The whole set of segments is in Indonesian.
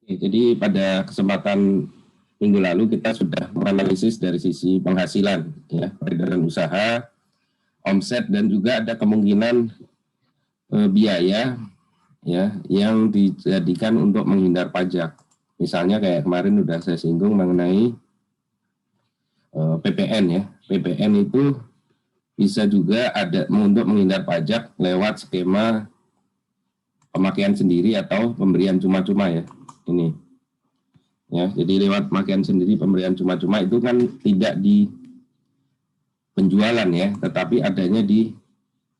Jadi pada kesempatan minggu lalu kita sudah menganalisis dari sisi penghasilan, ya, peredaran usaha, omset, dan juga ada kemungkinan biaya, ya, yang dijadikan untuk menghindar pajak. Misalnya kayak kemarin sudah saya singgung mengenai PPN, ya. PPN itu bisa juga ada untuk menghindar pajak lewat skema pemakaian sendiri atau pemberian cuma-cuma, ya. Ini, ya, jadi lewat pemakaian sendiri pemberian cuma-cuma itu kan tidak di penjualan, ya, tetapi adanya di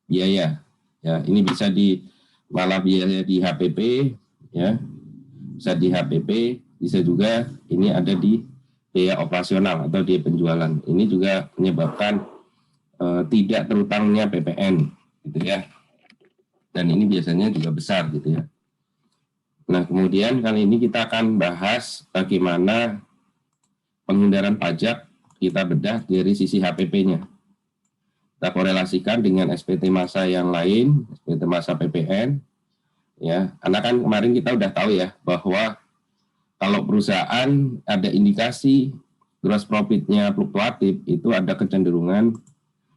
biaya, ya. Ini bisa di malah biaya di HPP, ya, bisa di HPP, bisa juga ini ada di biaya operasional atau di penjualan. Ini juga menyebabkan tidak terutangnya PPN, gitu ya. Dan ini biasanya juga besar, gitu ya. Nah, kemudian kali ini kita akan bahas bagaimana penghindaran pajak kita bedah dari sisi HPP-nya. Kita korelasikan dengan SPT masa yang lain, SPT masa PPN, ya. Karena kan kemarin kita udah tahu, ya, bahwa kalau perusahaan ada indikasi gross profit-nya fluktuatif, itu ada kecenderungan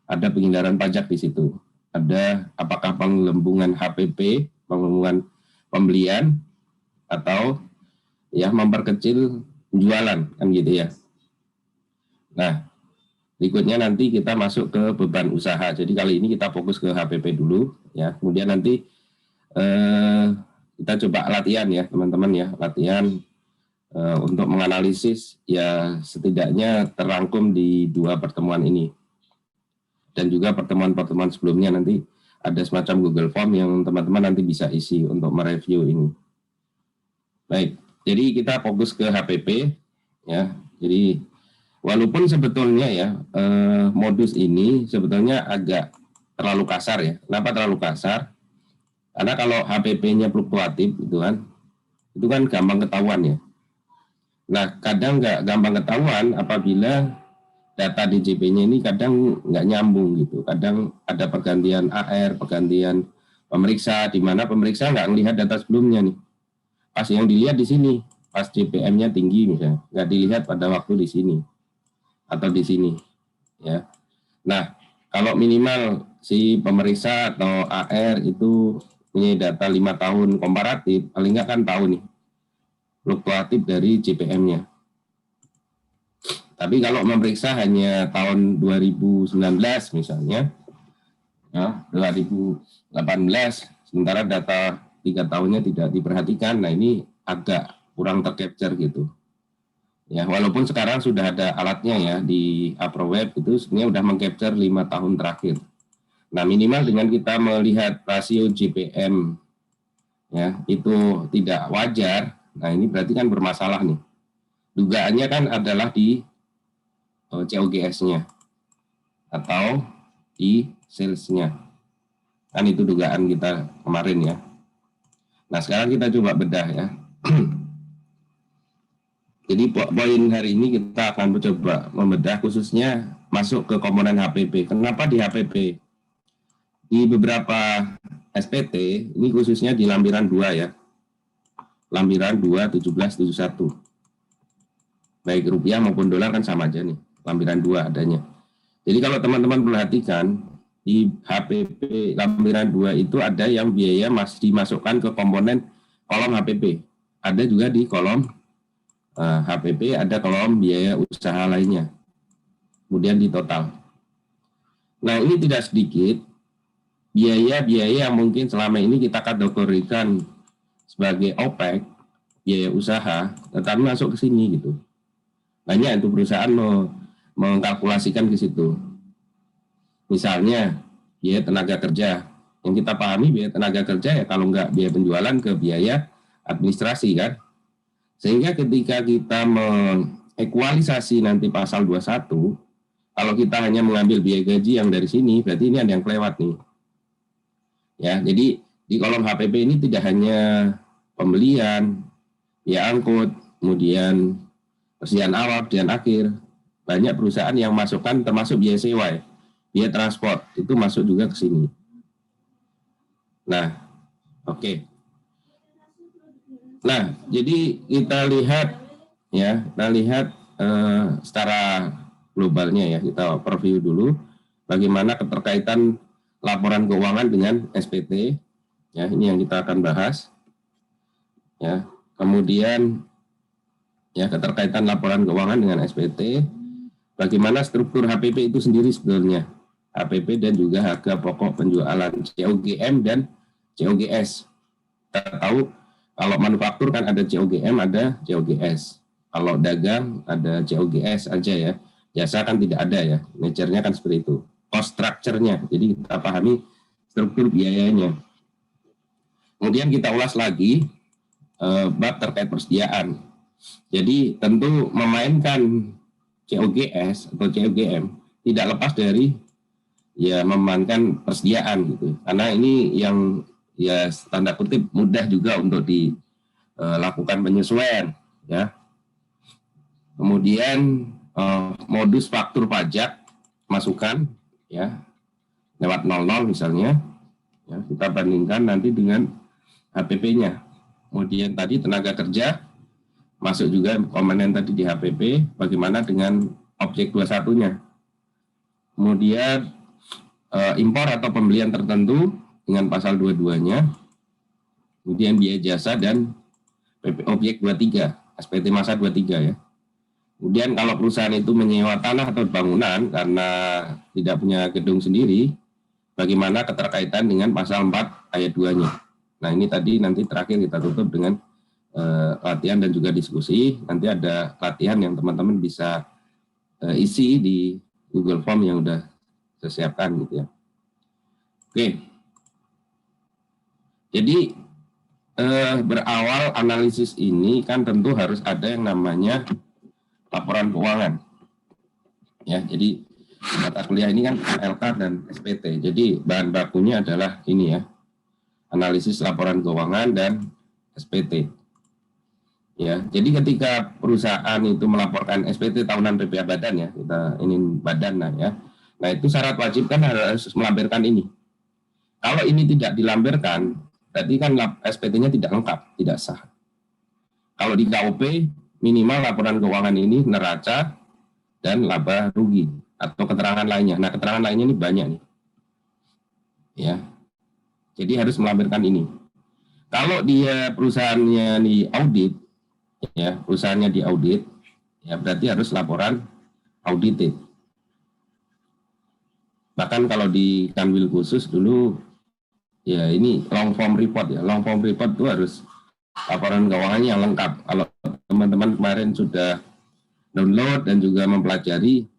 ada penghindaran pajak di situ. Ada apakah penggelembungan HPP, penggelembungan pembelian, atau ya memperkecil penjualan, kan gitu ya. Nah, berikutnya nanti kita masuk ke beban usaha. Jadi kali ini kita fokus ke HPP dulu, ya. Kemudian nanti kita coba latihan, ya, teman-teman, ya, latihan untuk menganalisis, ya, setidaknya terangkum di 2 pertemuan ini. Dan juga pertemuan-pertemuan sebelumnya nanti ada semacam Google Form yang teman-teman nanti bisa isi untuk mereview ini. Baik, jadi kita fokus ke HPP, ya. Jadi walaupun sebetulnya, ya, modus ini sebetulnya agak terlalu kasar, ya. Kenapa terlalu kasar? Karena kalau HPP-nya fluktuatif itu kan gampang ketahuan, ya. Nah, kadang nggak gampang ketahuan apabila data DJP-nya ini kadang nggak nyambung gitu. Kadang ada pergantian AR, pergantian pemeriksa, di mana pemeriksa nggak melihat data sebelumnya nih. Pas yang dilihat di sini, pas JPM-nya tinggi misalnya, nggak dilihat pada waktu di sini atau di sini, ya. Nah, kalau minimal si pemeriksa atau AR itu punya data 5 tahun komparatif, paling nggak kan tahu nih fluktuatif dari JPM-nya. Tapi kalau memeriksa hanya tahun 2019 misalnya, ya, 2018, sementara data 3 tahunnya tidak diperhatikan, nah ini agak kurang tercapture gitu. Ya, walaupun sekarang sudah ada alatnya, ya, di AproWeb itu sebenarnya sudah mengcapture 5 tahun terakhir. Nah, minimal dengan kita melihat rasio JPM, ya, itu tidak wajar, nah ini berarti kan bermasalah nih. Dugaannya kan adalah di COGS-nya atau di sales-nya. Kan itu dugaan kita kemarin, ya. Nah, sekarang kita coba bedah, ya. Jadi poin hari ini kita akan mencoba membedah khususnya masuk ke komponen HPP. Kenapa di HPP? Di beberapa SPT, ini khususnya di lampiran 2, ya. Lampiran 2 1771. Baik rupiah maupun dolar kan sama aja nih. Lampiran 2 adanya. Jadi kalau teman-teman perhatikan, di HPP lampiran 2 itu ada yang biaya masih dimasukkan ke komponen kolom HPP. Ada juga di kolom HPP, ada kolom biaya usaha lainnya. Kemudian di total. Nah, ini tidak sedikit biaya-biaya yang mungkin selama ini kita kategorikan sebagai OPEX, biaya usaha, tetapi masuk ke sini gitu. Banyak itu perusahaan mengkalkulasikan ke situ. Misalnya biaya tenaga kerja, yang kita pahami biaya tenaga kerja, ya, kalau nggak biaya penjualan ke biaya administrasi, kan. Sehingga ketika kita mengekualisasi nanti pasal 21, kalau kita hanya mengambil biaya gaji yang dari sini, berarti ini ada yang kelewat nih. Ya, jadi di kolom HPP ini tidak hanya pembelian, biaya angkut, kemudian persediaan awal, persediaan akhir. Banyak perusahaan yang masukkan termasuk biaya sewa, ya. Biaya transport itu masuk juga ke sini. Nah, oke. Nah, jadi kita lihat ya, secara globalnya ya, kita preview dulu bagaimana keterkaitan laporan keuangan dengan SPT. Ya, ini yang kita akan bahas. Ya, kemudian ya keterkaitan laporan keuangan dengan SPT, bagaimana struktur HPP itu sendiri sebetulnya, HPP dan juga harga pokok penjualan COGM dan COGS. Kita tahu kalau manufaktur kan ada COGM, ada COGS. Kalau dagang ada COGS aja ya. Jasa kan tidak ada ya. Nature-nya kan seperti itu. Cost structure-nya. Jadi kita pahami struktur biayanya. Kemudian kita ulas lagi bab terkait persediaan. Jadi tentu memainkan COGS atau COGM tidak lepas dari ya memainkan persediaan gitu. Karena ini yang ya tanda kutip mudah juga untuk dilakukan penyesuaian ya. Kemudian modus faktur pajak masukan ya lewat 00 misalnya ya, kita bandingkan nanti dengan HPP-nya. Kemudian tadi tenaga kerja masuk juga komponen tadi di HPP, bagaimana dengan objek 21-nya. Kemudian impor atau pembelian tertentu dengan pasal 22-nya, kemudian biaya jasa dan objek 23, SPT masa 23 ya. Kemudian kalau perusahaan itu menyewa tanah atau bangunan karena tidak punya gedung sendiri, bagaimana keterkaitan dengan pasal 4 ayat 2-nya. Nah ini tadi nanti terakhir kita tutup dengan latihan dan juga diskusi. Nanti ada latihan yang teman-teman bisa isi di Google Form yang udah saya siapkan gitu ya. Oke. Jadi berawal analisis ini kan tentu harus ada yang namanya laporan keuangan. Ya, jadi mata kuliah ini kan LK dan SPT. Jadi bahan bakunya adalah ini ya. Analisis laporan keuangan dan SPT. Ya, jadi ketika perusahaan itu melaporkan SPT tahunan PPh badan ya, kita ini badan nah ya. Nah, itu syarat wajib kan harus melampirkan ini. Kalau ini tidak dilampirkan, berarti kan SPT-nya tidak lengkap, tidak sah. Kalau di KUP, minimal laporan keuangan ini neraca dan laba rugi atau keterangan lainnya. Nah, keterangan lainnya ini banyak nih. Ya. Jadi harus melampirkan ini. Kalau dia perusahaannya di audit, ya, perusahaannya di audit, ya berarti harus laporan audited. Bahkan kalau di Kanwil khusus dulu, ya ini long form report ya. Long form report itu harus laporan keuangannya yang lengkap. Kalau teman-teman kemarin sudah download dan juga mempelajari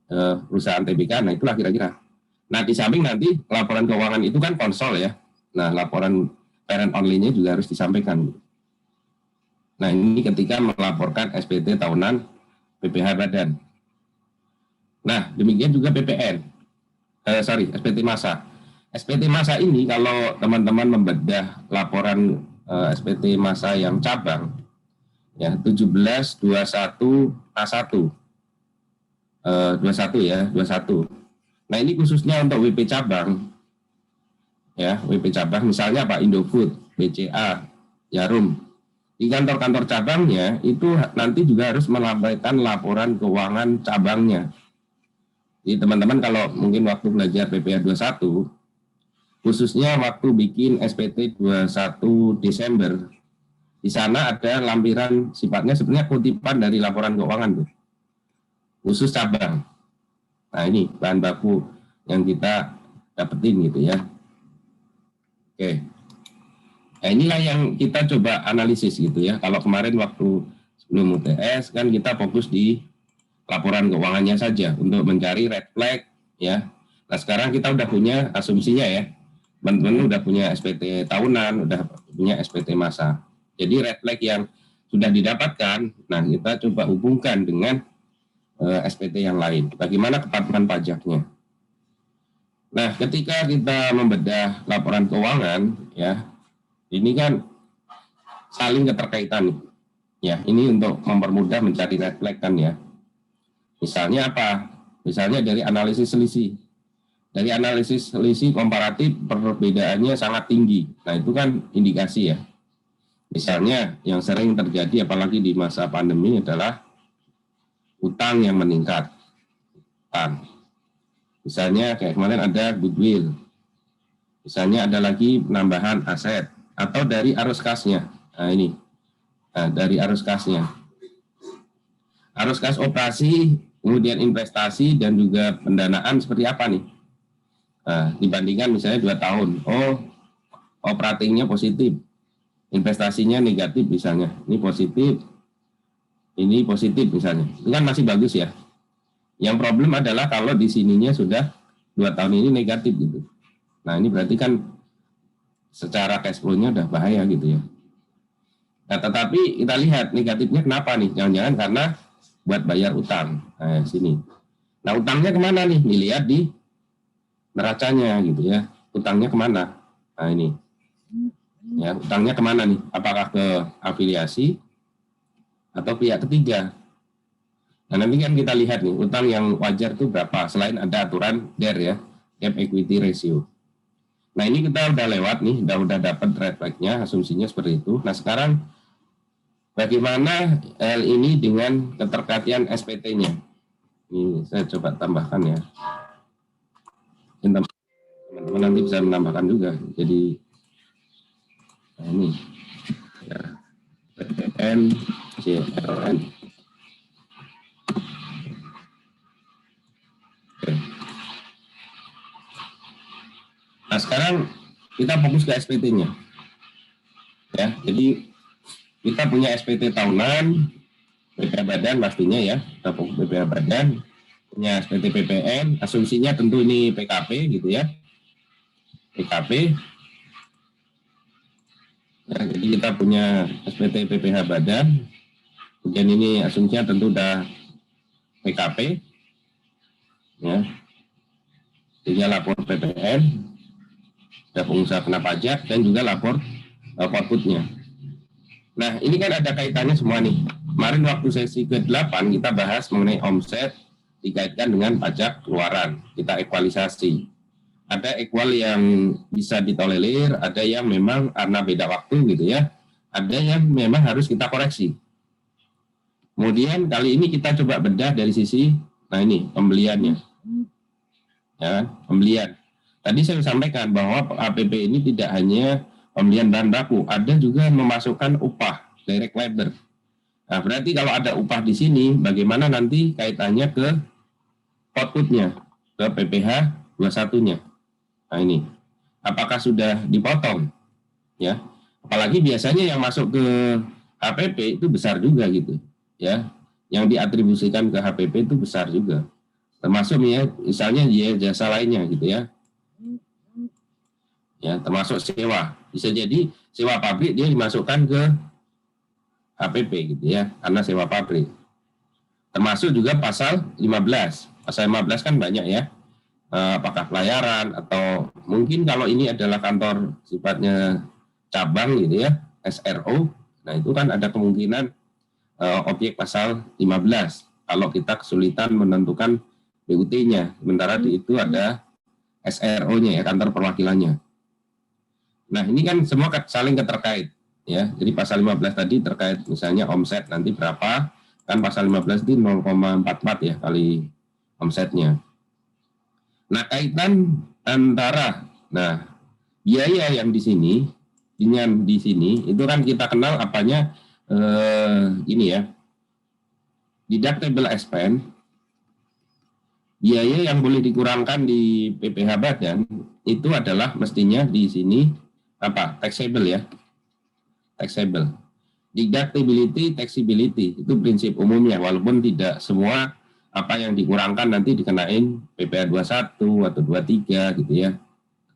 perusahaan TBK, nah itulah kira-kira. Nah di samping nanti laporan keuangan itu kan konsol ya. Nah laporan parent only-nya juga harus disampaikan. Nah ini ketika melaporkan SPT tahunan PPh badan. Nah demikian juga PPN. SPT masa. SPT masa ini kalau teman-teman membedah laporan SPT masa yang cabang ya 17 21 A1 21 ya 21. Nah ini khususnya untuk WP cabang ya, WP cabang misalnya Pak Indofood, BCA, Jarum. Di kantor-kantor cabangnya itu nanti juga harus melampirkan laporan keuangan cabangnya. Jadi teman-teman kalau mungkin waktu belajar PPh 21, khususnya waktu bikin SPT 21 Desember, di sana ada lampiran sifatnya sebenarnya kutipan dari laporan keuangan tuh, khusus cabang. Nah ini bahan baku yang kita dapetin gitu ya. Oke. Nah inilah yang kita coba analisis gitu ya. Kalau kemarin waktu sebelum UTS kan kita fokus di laporan keuangannya saja untuk mencari red flag ya. Nah sekarang kita udah punya asumsinya ya, teman-teman udah punya SPT tahunan, udah punya SPT masa. Jadi red flag yang sudah didapatkan, nah kita coba hubungkan dengan SPT yang lain. Bagaimana kepatuhan pajaknya? Nah ketika kita membedah laporan keuangan ya, ini kan saling keterkaitan nih. Ya ini untuk mempermudah mencari red flag kan ya. Misalnya apa? Misalnya dari analisis selisih. Dari analisis selisih komparatif perbedaannya sangat tinggi. Nah itu kan indikasi ya. Misalnya yang sering terjadi apalagi di masa pandemi adalah utang yang meningkat. Utang. Misalnya kayak kemarin ada goodwill. Misalnya ada lagi penambahan aset atau dari arus kasnya. Nah ini, dari arus kasnya. Arus kas operasi, kemudian investasi dan juga pendanaan seperti apa nih? Nah, dibandingkan misalnya 2 tahun. Oh, operatingnya positif. Investasinya negatif misalnya. Ini positif misalnya. Itu kan masih bagus ya. Yang problem adalah kalau di sininya sudah 2 tahun ini negatif gitu. Nah, ini berarti kan secara cash flow-nya udah bahaya gitu ya. Nah, tetapi kita lihat negatifnya kenapa nih? Jangan-jangan karena buat bayar utang. Nah, sini. Nah, utangnya kemana nih? Dilihat di neracanya gitu ya. Utangnya kemana? Nah, ini. Ya, utangnya kemana nih? Apakah ke afiliasi atau pihak ketiga? Nah, nanti kan kita lihat nih, utang yang wajar itu berapa? Selain ada aturan DER ya, Debt Equity Ratio. Nah, ini kita udah lewat nih, udah dapat red flag-nya, asumsinya seperti itu. Nah, sekarang bagaimana hal ini dengan keterkaitan SPT-nya? Ini saya coba tambahkan ya. Teman-teman nanti bisa menambahkan juga. Jadi nah ini ya, PPN, CLN. Oke. Nah, sekarang kita fokus ke SPT-nya. Ya, jadi kita punya SPT tahunan, BPH Badan pastinya ya, kita fokus BPH Badan, punya SPT PPN, asumsinya tentu ini PKP gitu ya, PKP. Ya, jadi kita punya SPT PPH Badan, kemudian ini asumsinya tentu udah PKP, ya, sehingga lapor PPN, ada pengusaha kena pajak dan juga lapor outputnya. Nah, ini kan ada kaitannya semua nih. Kemarin waktu sesi ke-8 kita bahas mengenai omset dikaitkan dengan pajak keluaran. Kita ekualisasi. Ada equal yang bisa ditolerir, ada yang memang karena beda waktu gitu ya. Ada yang memang harus kita koreksi. Kemudian kali ini kita coba bedah dari sisi, nah ini pembeliannya. Ya, pembelian. Tadi saya sampaikan bahwa APP ini tidak hanya pembelian bahan baku, ada juga memasukkan upah, direct labor. Nah, berarti kalau ada upah di sini, bagaimana nanti kaitannya ke outputnya, ke PPh 21-nya. Nah ini, apakah sudah dipotong? Ya, apalagi biasanya yang masuk ke HPP itu besar juga gitu, ya. Yang diatribusikan ke HPP itu besar juga, termasuk ya, misalnya jasa lainnya gitu ya. Ya, termasuk sewa. Bisa jadi sewa pabrik dia dimasukkan ke HPP gitu ya, karena sewa pabrik. Termasuk juga pasal 15. Pasal 15 kan banyak ya. Apakah pelayaran atau mungkin kalau ini adalah kantor sifatnya cabang gitu ya, SRO. Nah, itu kan ada kemungkinan objek pasal 15 kalau kita kesulitan menentukan BUT-nya. Sementara di itu ada SRO-nya ya, kantor perwakilannya. Nah, ini kan semua saling keterkait ya. Jadi pasal 15 tadi terkait misalnya omset nanti berapa, kan pasal 15 itu 0,44 ya kali omsetnya. Nah, kaitan antara biaya yang di sini dengan di sini itu kan kita kenal apanya ini ya. Deductible expense, biaya yang boleh dikurangkan di PPh Badan itu adalah mestinya di sini apa? Taxable ya. Taxable. Deductibility, taxability itu prinsip umumnya, walaupun tidak semua apa yang dikurangkan nanti dikenain PPh 21 atau 23 gitu ya,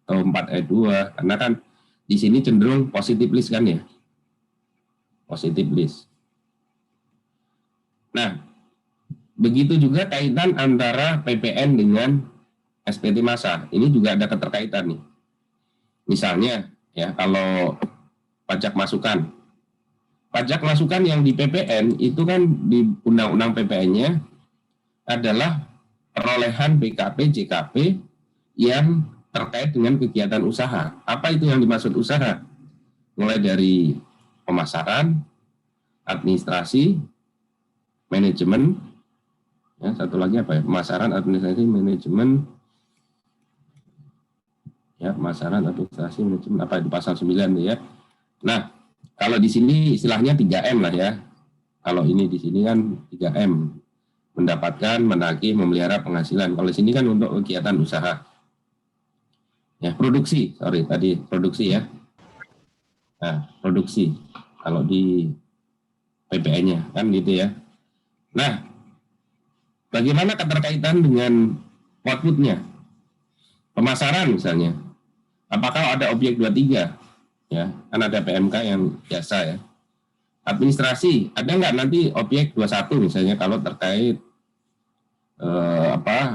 atau 4E2, karena kan di sini cenderung positive list kan ya, positive list. Nah, begitu juga kaitan antara PPN dengan SPT massa, ini juga ada keterkaitan nih. Misalnya ya, kalau pajak masukan yang di PPN itu kan di undang-undang PPN-nya adalah perolehan BKP JKP yang terkait dengan kegiatan usaha. Apa itu yang dimaksud usaha? Mulai dari pemasaran, administrasi, manajemen, ya, satu lagi apa ya? Pemasaran, administrasi, manajemen, ya, pemasaran, administrasi, manajemen, apa di pasal 9 ya. Nah, kalau di sini istilahnya 3M lah ya. Kalau ini di sini kan 3M. Mendapatkan, menagih, memelihara penghasilan. Kalau di sini kan untuk kegiatan usaha. Ya, produksi, tadi produksi ya. Nah, produksi. Kalau di PPN-nya kan gitu ya. Nah, bagaimana keterkaitan dengan output-nya? Pemasaran misalnya. Apakah ada objek 23? Ya, kan ada PMK yang biasa ya. Administrasi, ada nggak nanti objek 21 misalnya kalau terkait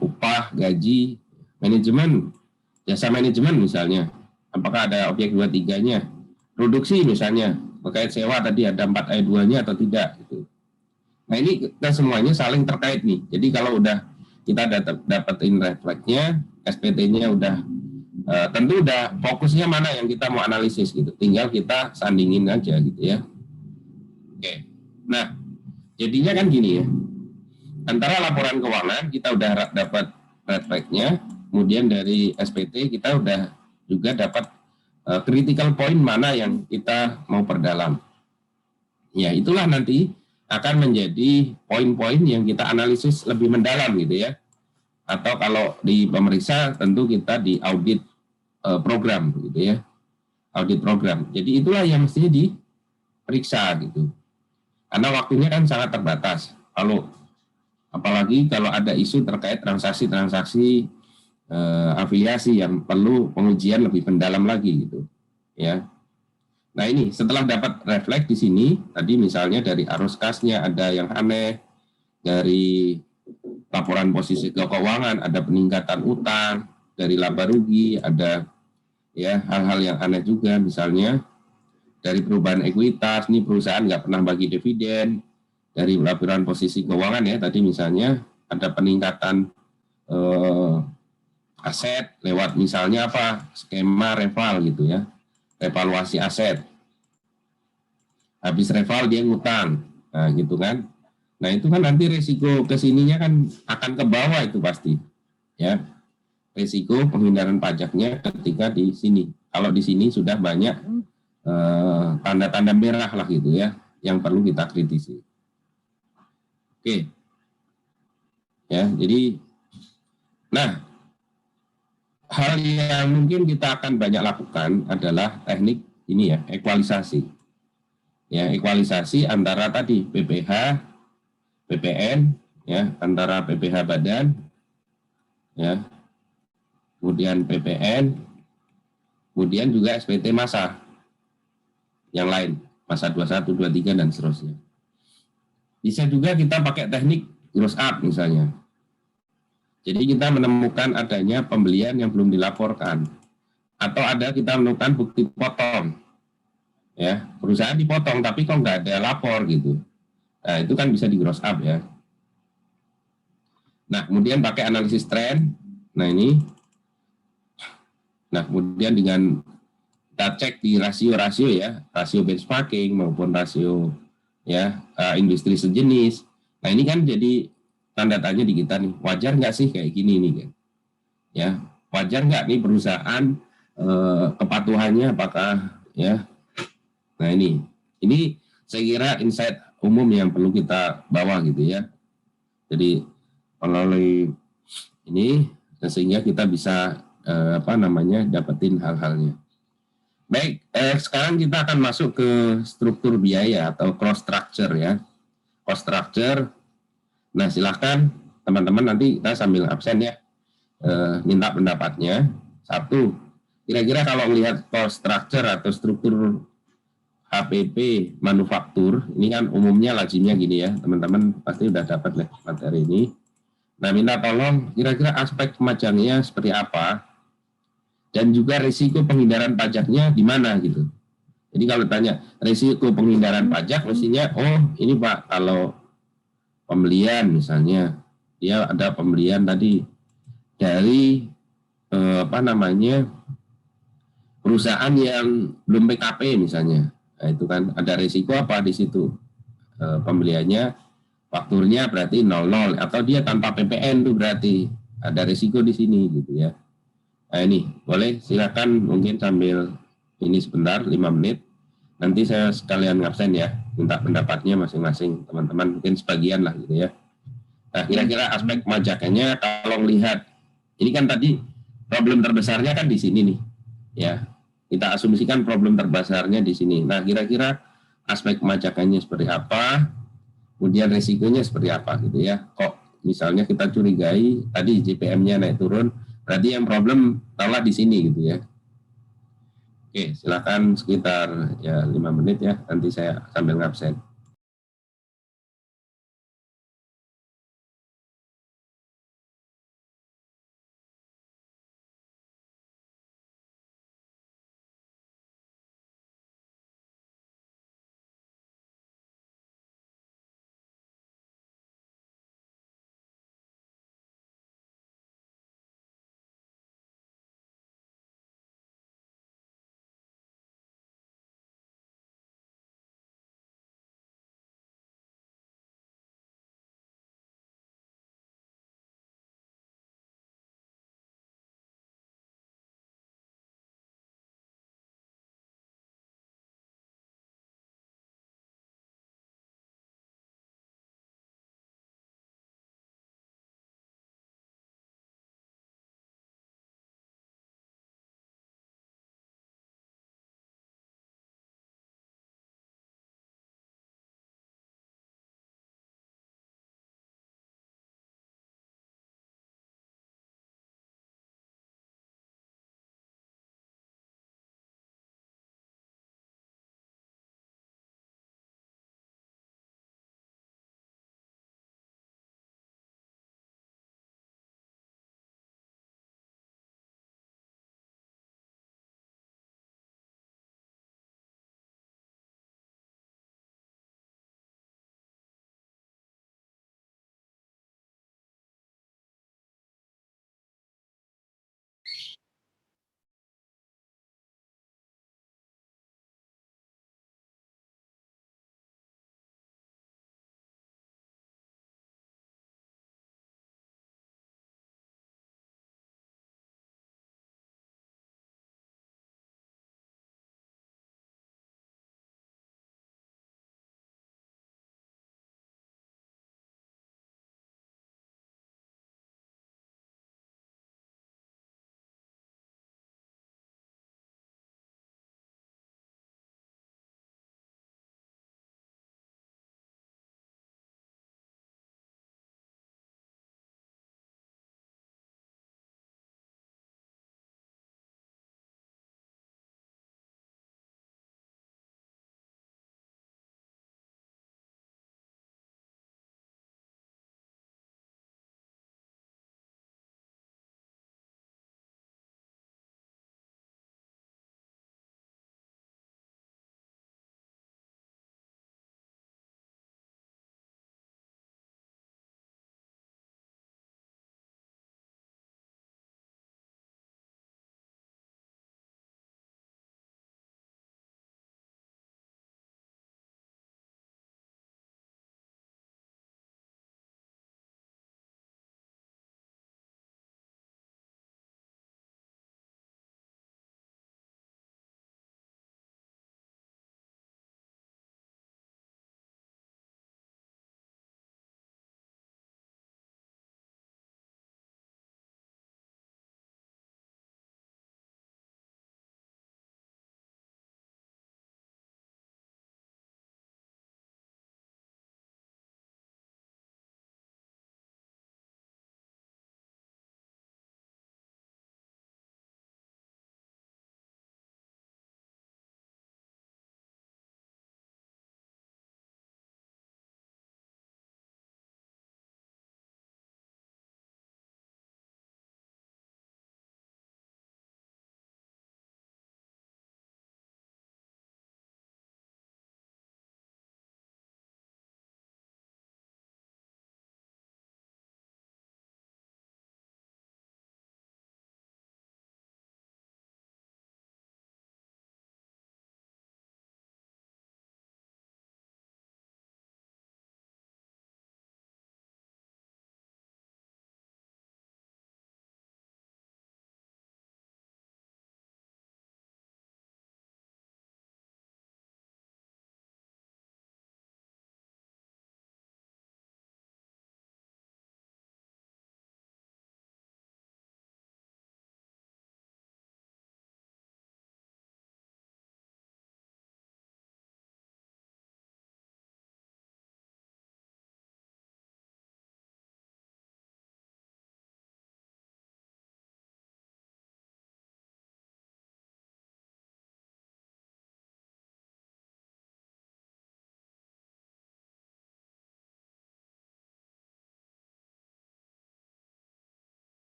upah, gaji, manajemen, jasa manajemen misalnya. Apakah ada objek 23-nya? Produksi misalnya, terkait sewa tadi ada 4 ayat 2-nya atau tidak gitu. Nah, ini kita semuanya saling terkait nih. Jadi kalau udah kita dapetin refleksnya, SPT-nya udah tentu udah fokusnya mana yang kita mau analisis gitu. Tinggal kita sandingin aja gitu ya. Oke. Nah, jadinya kan gini ya. Antara laporan keuangan kita udah dapat refleksnya, kemudian dari SPT kita udah juga dapat critical point mana yang kita mau perdalam. Ya, itulah nanti akan menjadi poin-poin yang kita analisis lebih mendalam gitu ya. Atau kalau di pemeriksa tentu kita di audit program gitu ya. Audit program. Jadi itulah yang mestinya diperiksa gitu. Karena waktunya kan sangat terbatas. Apalagi kalau ada isu terkait transaksi-transaksi afiliasi yang perlu pengujian lebih mendalam lagi gitu ya. Nah, ini setelah dapat refleks di sini tadi misalnya dari arus kasnya ada yang aneh, dari laporan posisi keuangan ada peningkatan utang, dari laba rugi ada ya hal-hal yang aneh juga, misalnya dari perubahan ekuitas, ini perusahaan nggak pernah bagi dividen, dari laporan posisi keuangan ya tadi misalnya ada peningkatan aset lewat misalnya apa skema reval gitu ya, revaluasi aset, habis reval dia ngutang, nah gitu kan. Nah itu kan nanti risiko kesininya kan akan ke bawah itu pasti ya, risiko penghindaran pajaknya ketika di sini. Kalau di sini sudah banyak tanda-tanda merah lah gitu ya yang perlu kita kritisi. Oke ya, jadi nah hal yang mungkin kita akan banyak lakukan adalah teknik ini ya, ekualisasi. Ya, ekualisasi antara tadi PPH, PPN, ya, antara PPH badan, ya, kemudian PPN, kemudian juga SPT masa, yang lain, masa 21, 23, dan seterusnya. Bisa juga kita pakai teknik gross up misalnya. Jadi kita menemukan adanya pembelian yang belum dilaporkan, atau ada kita menemukan bukti potong, ya perusahaan dipotong tapi kok nggak ada lapor gitu. Nah itu kan bisa di gross up ya. Nah kemudian pakai analisis tren. Nah ini, nah kemudian dengan kita cek di rasio-rasio ya, rasio benchmarking maupun rasio ya industri sejenis. Nah ini kan jadi tanda tanya di kita nih, wajar nggak sih kayak gini nih kan? Ya, wajar nggak nih perusahaan kepatuhannya apakah ya? Nah ini saya kira insight umum yang perlu kita bawa gitu ya. Jadi melalui ini sehingga kita bisa dapetin hal-halnya. Baik, sekarang kita akan masuk ke struktur biaya atau cost structure ya. Cost structure. Nah, silahkan teman-teman nanti kita sambil absen ya, minta pendapatnya. Satu, kira-kira kalau melihat cost structure atau struktur HPP manufaktur, ini kan umumnya lazimnya gini ya, teman-teman pasti udah dapat materi ini. Nah, minta tolong kira-kira aspek pemajangannya seperti apa, dan juga risiko penghindaran pajaknya di mana gitu. Jadi kalau tanya risiko penghindaran pajak, mestinya ini Pak, kalau pembelian misalnya dia ada pembelian tadi dari perusahaan yang belum PKP misalnya. Nah, itu kan ada risiko apa di situ? Pembeliannya fakturnya berarti 00 atau dia tanpa PPN tuh berarti ada risiko di sini gitu ya. Nah ini boleh silakan mungkin sambil ini sebentar 5 menit. Nanti saya sekalian ngabsen ya, minta pendapatnya masing-masing teman-teman, mungkin sebagian lah gitu ya. Nah kira-kira aspek pajakannya kalau melihat ini kan tadi problem terbesarnya kan di sini nih ya. Kita asumsikan problem terbesarnya di sini. Nah kira-kira aspek pemajakannya seperti apa, kemudian resikonya seperti apa gitu ya. Kok misalnya kita curigai tadi JPM-nya naik turun, berarti yang problem taruhlah di sini gitu ya. Oke, silakan sekitar ya 5 menit ya, nanti saya sambil ngabsen.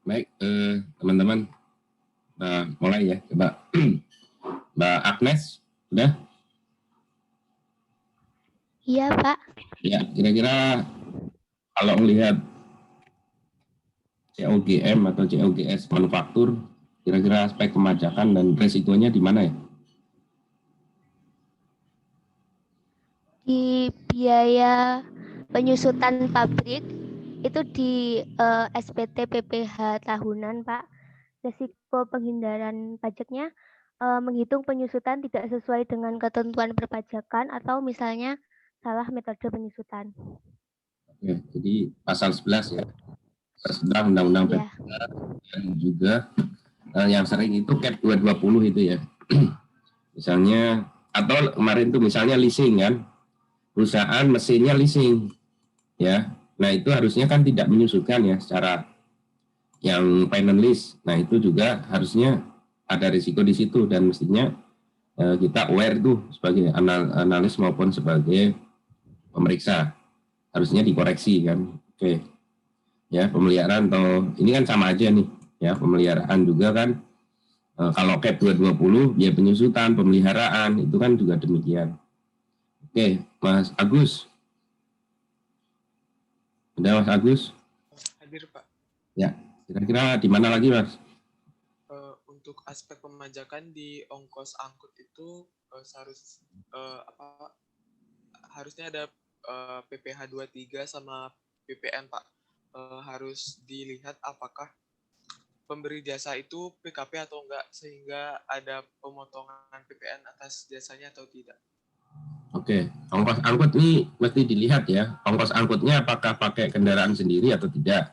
Baik, teman-teman, mulai ya. Coba Mbak Agnes, sudah? Iya, Pak. Ya, kira-kira kalau melihat COGM atau COGS manufaktur, kira-kira aspek pemajakan dan resikonya di mana ya? Di biaya penyusutan pabrik itu di SPT PPH tahunan, Pak. Risiko penghindaran pajaknya menghitung penyusutan tidak sesuai dengan ketentuan perpajakan atau misalnya salah metode penyusutan. Oke, jadi pasal 11 ya, Perda Undang-Undang Ya, PPH, dan juga yang sering itu CAP 220 itu ya. Misalnya, atau kemarin tuh misalnya leasing kan, perusahaan mesinnya leasing ya. Nah, itu harusnya kan tidak menyusulkan ya secara yang finance list. Nah, itu juga harusnya ada risiko di situ dan mestinya kita aware tuh sebagai analis maupun sebagai pemeriksa. Harusnya dikoreksi kan. Oke. Ya, pemeliharaan atau ini kan sama aja nih ya, pemeliharaan juga kan kalau CAP 220 biaya penyusutan, pemeliharaan itu kan juga demikian. Oke, Mas Agus. Ada Mas Agus? Hadir, Pak. Ya, kira-kira di mana lagi, Mas? Untuk aspek pemajakan di ongkos angkut itu harusnya ada PPh 23 sama PPN, Pak. Harus dilihat apakah pemberi jasa itu PKP atau enggak, sehingga ada pemotongan PPN atas jasanya atau tidak. Oke, ongkos angkut ini mesti dilihat ya. Ongkos angkutnya apakah pakai kendaraan sendiri atau tidak.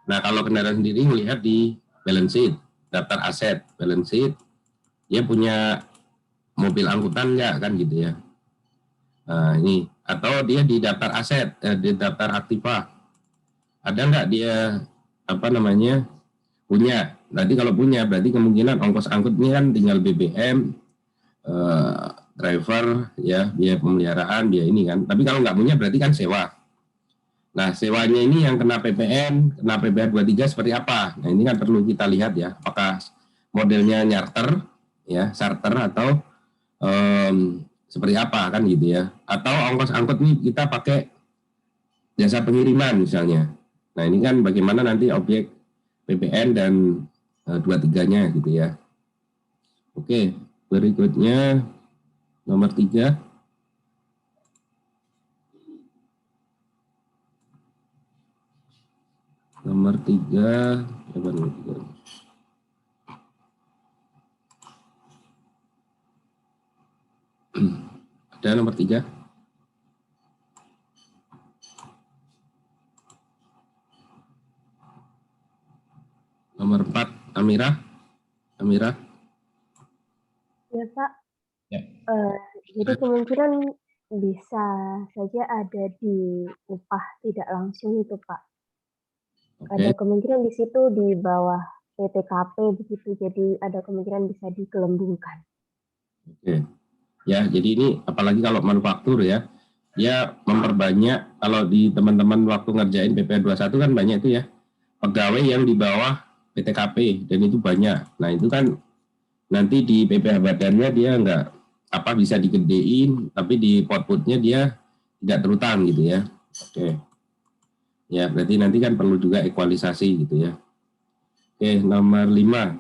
Nah, kalau kendaraan sendiri melihat di balance sheet, daftar aset, balance sheet, dia punya mobil angkutan enggak kan gitu ya. Nah, ini atau dia di daftar aset, di daftar aktiva. Ada enggak dia punya. Berarti kalau punya berarti kemungkinan ongkos angkutnya kan tinggal BBM, driver ya, biaya pemeliharaan, biaya ini kan. Tapi kalau nggak punya berarti kan sewa. Nah, sewanya ini yang kena PPN, kena PPh 23 seperti apa? Nah, ini kan perlu kita lihat ya, apakah modelnya charter ya, charter atau seperti apa kan gitu ya. Atau ongkos angkut ini kita pakai jasa pengiriman misalnya. Nah, ini kan bagaimana nanti objek PPN dan 23-nya gitu ya. Oke, berikutnya nomor 3. Nomor 3, nomor 3. Ada nomor 3. Nomor 4, Amira. Amira. Ya, Pak. Ya. Jadi kemungkinan bisa saja ada di upah tidak langsung itu, Pak. Oke. Ada kemungkinan di situ di bawah PTKP begitu, jadi ada kemungkinan bisa digelembungkan. Oke. Ya, jadi ini apalagi kalau manufaktur ya, dia memperbanyak. Kalau di teman-teman waktu ngerjain PPh 21 kan banyak itu ya, pegawai yang di bawah PTKP dan itu banyak. Nah, itu kan nanti di PPh badannya dia nggak bisa digedein, tapi di outputnya dia tidak terutang gitu ya. Oke. Ya, berarti nanti kan perlu juga ekualisasi gitu ya. Oke, nomor 5.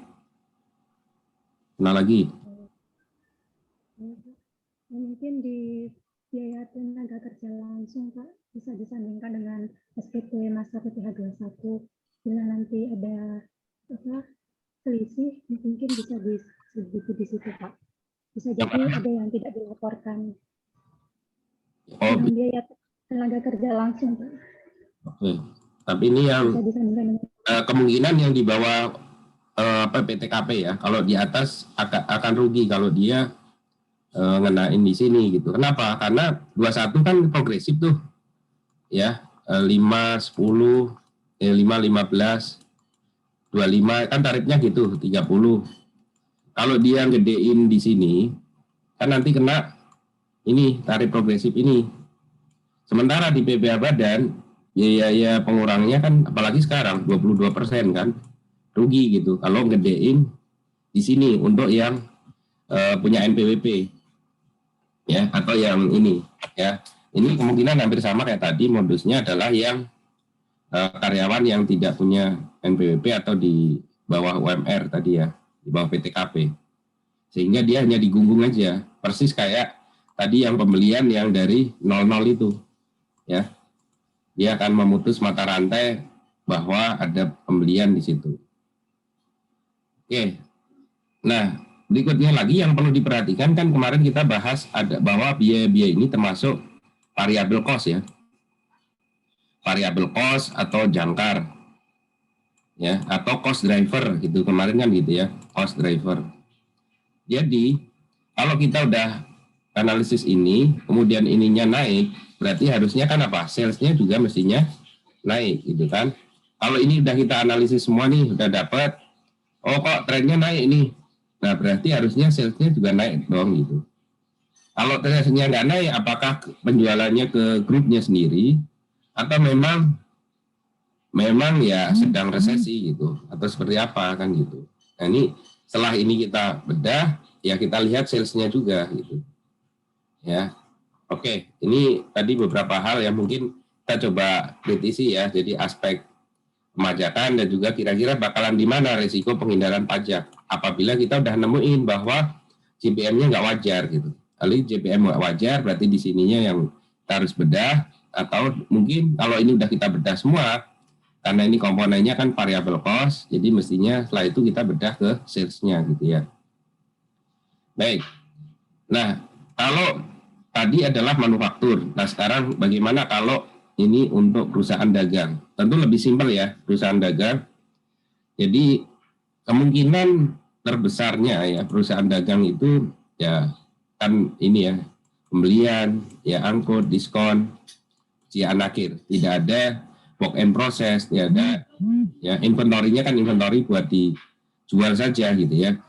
Nah lagi. Mungkin di biaya tenaga kerja langsung, Pak, bisa disandingkan dengan SPT masa PPh 21. Bila nanti ada selisih, mungkin bisa disebut di situ, Pak. Bisa jadi ada yang tidak dilaporkan. Dengan biaya tenaga kerja langsung, Pak. Oke. Tapi ini yang kemungkinan yang di bawah PTKP ya. Kalau di atas akan rugi kalau dia ngenain di sini gitu. Kenapa? Karena 21 kan progresif tuh. Ya, 5 10 5 15 25 kan tarifnya gitu, 30. Kalau dia gedein di sini kan nanti kena ini tarif progresif ini. Sementara di PPh badan biaya pengurangnya kan apalagi sekarang 22% kan. rugi gitu kalau gedein di sini untuk yang punya NPWP ya, atau yang ini ya. Ini kemungkinan hampir sama kayak tadi, modusnya adalah yang karyawan yang tidak punya NPWP atau di bawah UMR tadi ya, di bawah PTKP. Sehingga dia hanya digunggung aja, persis kayak tadi yang pembelian yang dari 00 itu ya. Dia akan memutus mata rantai bahwa ada pembelian di situ. Oke. Nah, berikutnya lagi yang perlu diperhatikan, kan kemarin kita bahas ada bahwa biaya-biaya ini termasuk variabel cost ya. Variabel cost atau jangkar. Ya, atau cost driver gitu. Kemarin kan gitu ya, cost driver. Jadi, kalau kita udah analisis ini, kemudian ininya naik, berarti harusnya kan apa? Sales-nya juga mestinya naik gitu kan. Kalau ini udah kita analisis semua nih, udah dapat, oh kok trennya naik nih. Nah, berarti harusnya sales-nya juga naik dong gitu. Kalau sales-nya nggak naik, apakah penjualannya ke grupnya sendiri atau memang ya sedang resesi gitu, atau seperti apa kan gitu. Nah, ini setelah ini kita bedah, ya kita lihat sales-nya juga gitu. Ya. Oke, ini tadi beberapa hal yang mungkin kita coba kritisi ya. Jadi aspek pemajakan dan juga kira-kira bakalan di mana risiko penghindaran pajak apabila kita udah nemuin bahwa JPM-nya nggak wajar gitu. Kali JPM nggak wajar berarti di sininya yang kita harus bedah, atau mungkin kalau ini udah kita bedah semua karena ini komponennya kan variable cost, jadi mestinya setelah itu kita bedah ke sales-nya gitu ya. Baik. Nah, kalau tadi adalah manufaktur. Nah, sekarang bagaimana kalau ini untuk perusahaan dagang? Tentu lebih simpel ya, perusahaan dagang. Jadi kemungkinan terbesarnya ya perusahaan dagang itu ya kan ini ya, pembelian, ya angkut, diskon, cucian akhir. Tidak ada work in process, tidak ada ya inventorinya kan inventory buat dijual saja gitu ya.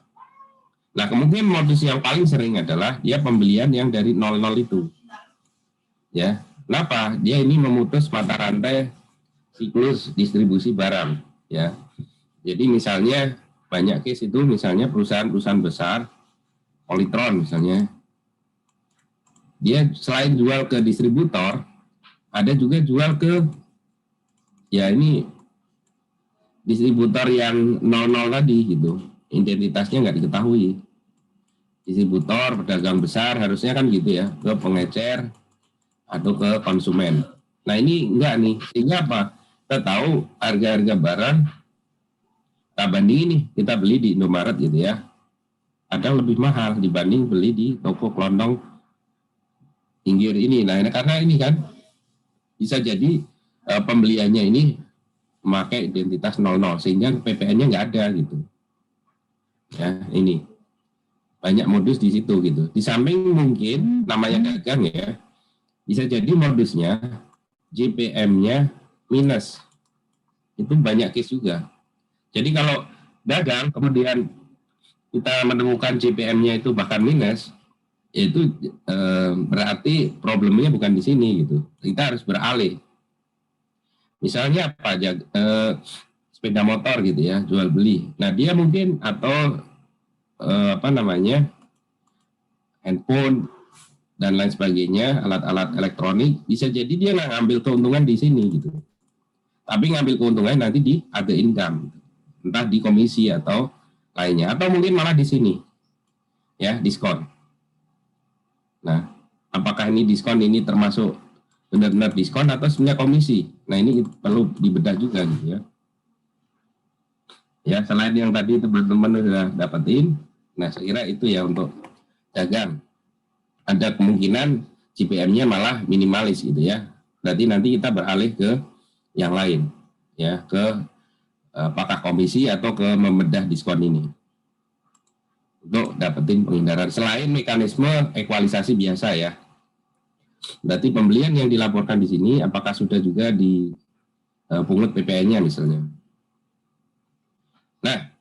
Nah, kemungkinan modus yang paling sering adalah dia pembelian yang dari 00 itu. Ya. Kenapa? Dia ini memutus mata rantai siklus distribusi barang, ya. Jadi misalnya banyak case itu, misalnya perusahaan-perusahaan besar, Polytron misalnya, dia selain jual ke distributor, ada juga jual ke ya ini distributor yang 00 tadi gitu. Identitasnya nggak diketahui. Distributor, pedagang besar harusnya kan gitu ya, ke pengecer atau ke konsumen. Nah, ini enggak nih, sehingga apa? Kita tahu harga-harga barang, kita bandingin nih, kita beli di Indomaret gitu ya, kadang lebih mahal dibanding beli di toko kelontong pinggir ini. Nah, karena ini kan bisa jadi pembeliannya ini memakai identitas 00 sehingga PPN-nya nggak ada gitu. Ya, ini banyak modus di situ gitu. Di samping mungkin namanya dagang ya, bisa jadi modusnya JPM-nya minus. Itu banyak case juga. Jadi kalau dagang kemudian kita menemukan JPM-nya itu bahkan minus, itu berarti problemnya bukan di sini gitu. Kita harus beralih. Misalnya apa aja, sepeda motor gitu ya, jual beli. Nah, dia mungkin atau handphone dan lain sebagainya, alat-alat elektronik, bisa jadi dia ngambil keuntungan di sini gitu. Tapi ngambil keuntungan nanti di other income, entah di komisi atau lainnya, atau mungkin malah di sini ya, diskon. Nah, apakah ini diskon ini termasuk benar-benar diskon atau sebenarnya komisi? Nah, ini perlu dibedah juga gitu ya. Ya, selain yang tadi teman-teman sudah dapetin, nah saya kira itu ya untuk dagang. Ada kemungkinan JPM-nya malah minimalis gitu ya. Berarti nanti kita beralih ke yang lain, ya, ke apakah komisi atau ke membedah diskon ini untuk dapetin penghindaran. Selain mekanisme ekualisasi biasa ya. Berarti pembelian yang dilaporkan di sini apakah sudah juga dipungut PPN-nya misalnya. Nah,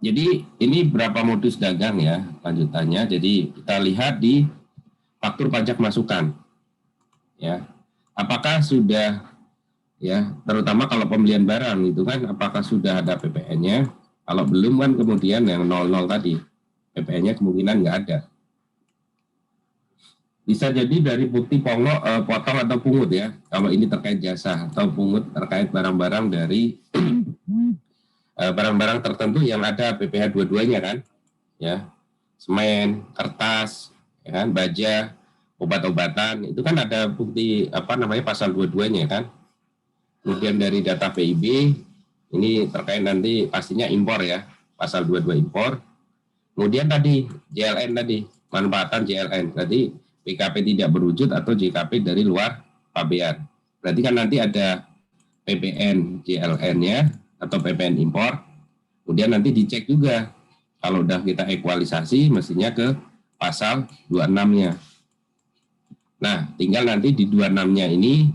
jadi ini berapa modus dagang ya lanjutannya. Jadi kita lihat di faktur pajak masukan. Ya. Apakah sudah ya, terutama kalau pembelian barang itu kan apakah sudah ada PPN-nya. Kalau belum kan kemudian yang 00 tadi PPN-nya kemungkinan nggak ada. Bisa jadi dari bukti potong atau pungut ya, kalau ini terkait jasa, atau pungut terkait barang-barang dari barang-barang tertentu yang ada PPh 22-nya kan, ya, semen, kertas, ya kan, baja, obat-obatan, itu kan ada bukti pasal 22-nya kan. Kemudian dari data PIB, ini terkait nanti pastinya impor ya, pasal 22 impor. Kemudian tadi JLN tadi, manfaatan JLN, tadi PKP tidak berwujud atau JKP dari luar pabean. Berarti kan nanti ada PPN JLN-nya atau PPN impor. Kemudian nanti dicek juga. Kalau udah kita ekualisasi mestinya ke pasal 26-nya. Nah, tinggal nanti di 26-nya ini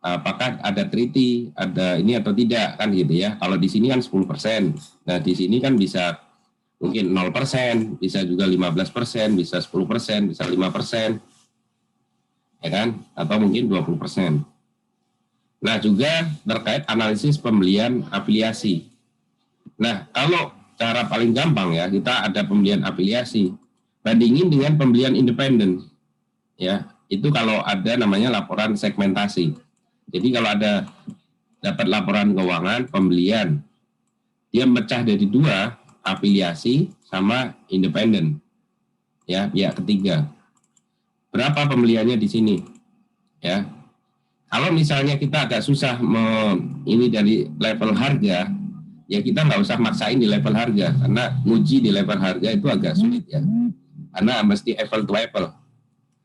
apakah ada treaty, ada ini atau tidak kan gitu ya. Kalau di sini kan 10%. Nah, di sini kan bisa mungkin 0%, bisa juga 15%, bisa 10%, bisa 5%, ya kan? Atau mungkin 20%. Nah, juga terkait analisis pembelian afiliasi. Nah, kalau cara paling gampang ya, kita ada pembelian afiliasi, bandingin dengan pembelian independen. Ya, itu kalau ada namanya laporan segmentasi. Jadi kalau ada dapat laporan keuangan pembelian, dia mecah dari dua, afiliasi sama independen, ya, pihak ketiga. Berapa pembeliannya di sini, ya? Kalau misalnya kita agak susah ini dari level harga, ya kita nggak usah maksain di level harga, karena nguji di level harga itu agak sulit ya, karena mesti apple to apple.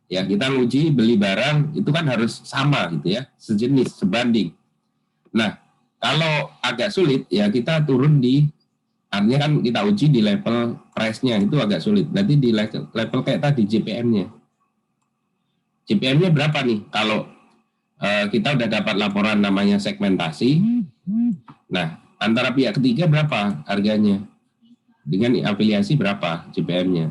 Ya, kita nguji beli barang itu kan harus sama gitu ya, sejenis, sebanding. Nah, kalau agak sulit ya kita turun di, artinya kan kita uji di level price-nya, itu agak sulit. Berarti di level kayak tadi JPM-nya. JPM-nya berapa nih? Kalau kita udah dapat laporan namanya segmentasi. Nah, antara pihak ketiga berapa harganya? Dengan afiliasi berapa JPM-nya?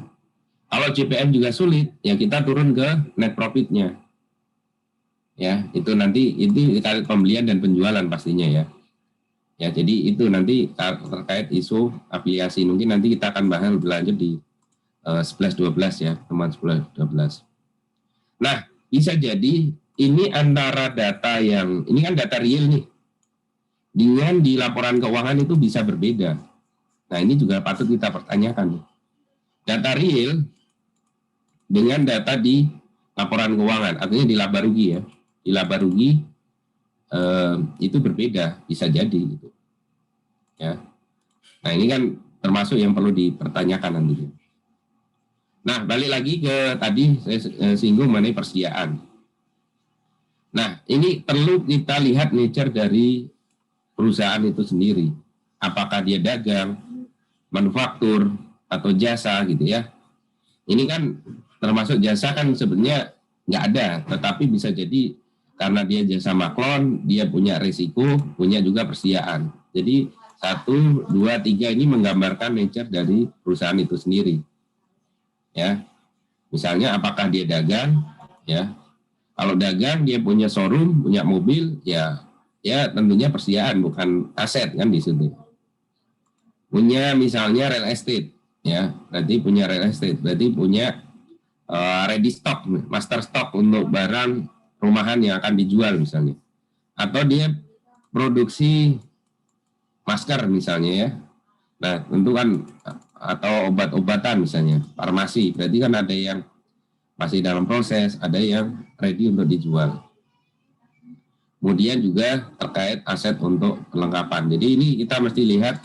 Kalau JPM juga sulit, ya kita turun ke net profit-nya. Ya, itu nanti itu terkait pembelian dan penjualan pastinya ya. Ya, jadi itu nanti terkait isu afiliasi. Mungkin nanti kita akan bahas lebih lanjut di 11-12 ya, teman 11-12. Nah, bisa jadi ini antara data yang, ini kan data real nih, dengan di laporan keuangan itu bisa berbeda. Nah, ini juga patut kita pertanyakan. Data real dengan data di laporan keuangan, artinya di laba rugi ya. Di laba rugi itu berbeda, bisa jadi gitu. Ya. Nah, ini kan termasuk yang perlu dipertanyakan nanti. Nah, balik lagi ke tadi saya singgung mengenai persediaan. Nah, ini perlu kita lihat nature dari perusahaan itu sendiri. Apakah dia dagang, manufaktur, atau jasa gitu ya. Ini kan termasuk jasa kan sebenarnya nggak ada, tetapi bisa jadi karena dia jasa maklon, dia punya risiko, punya juga persediaan. Jadi 1, 2, 3 ini menggambarkan nature dari perusahaan itu sendiri. Ya, misalnya apakah dia dagang, ya. Kalau dagang dia punya showroom, punya mobil, ya tentunya persediaan bukan aset kan di situ. Punya misalnya real estate, ya, berarti punya real estate, berarti punya ready stock, master stock untuk barang rumahan yang akan dijual misalnya. Atau dia produksi masker misalnya ya. Nah, tentu kan, atau obat-obatan misalnya, farmasi, berarti kan ada yang masih dalam proses, ada yang ready untuk dijual. Kemudian juga terkait aset untuk perlengkapan. Jadi ini kita mesti lihat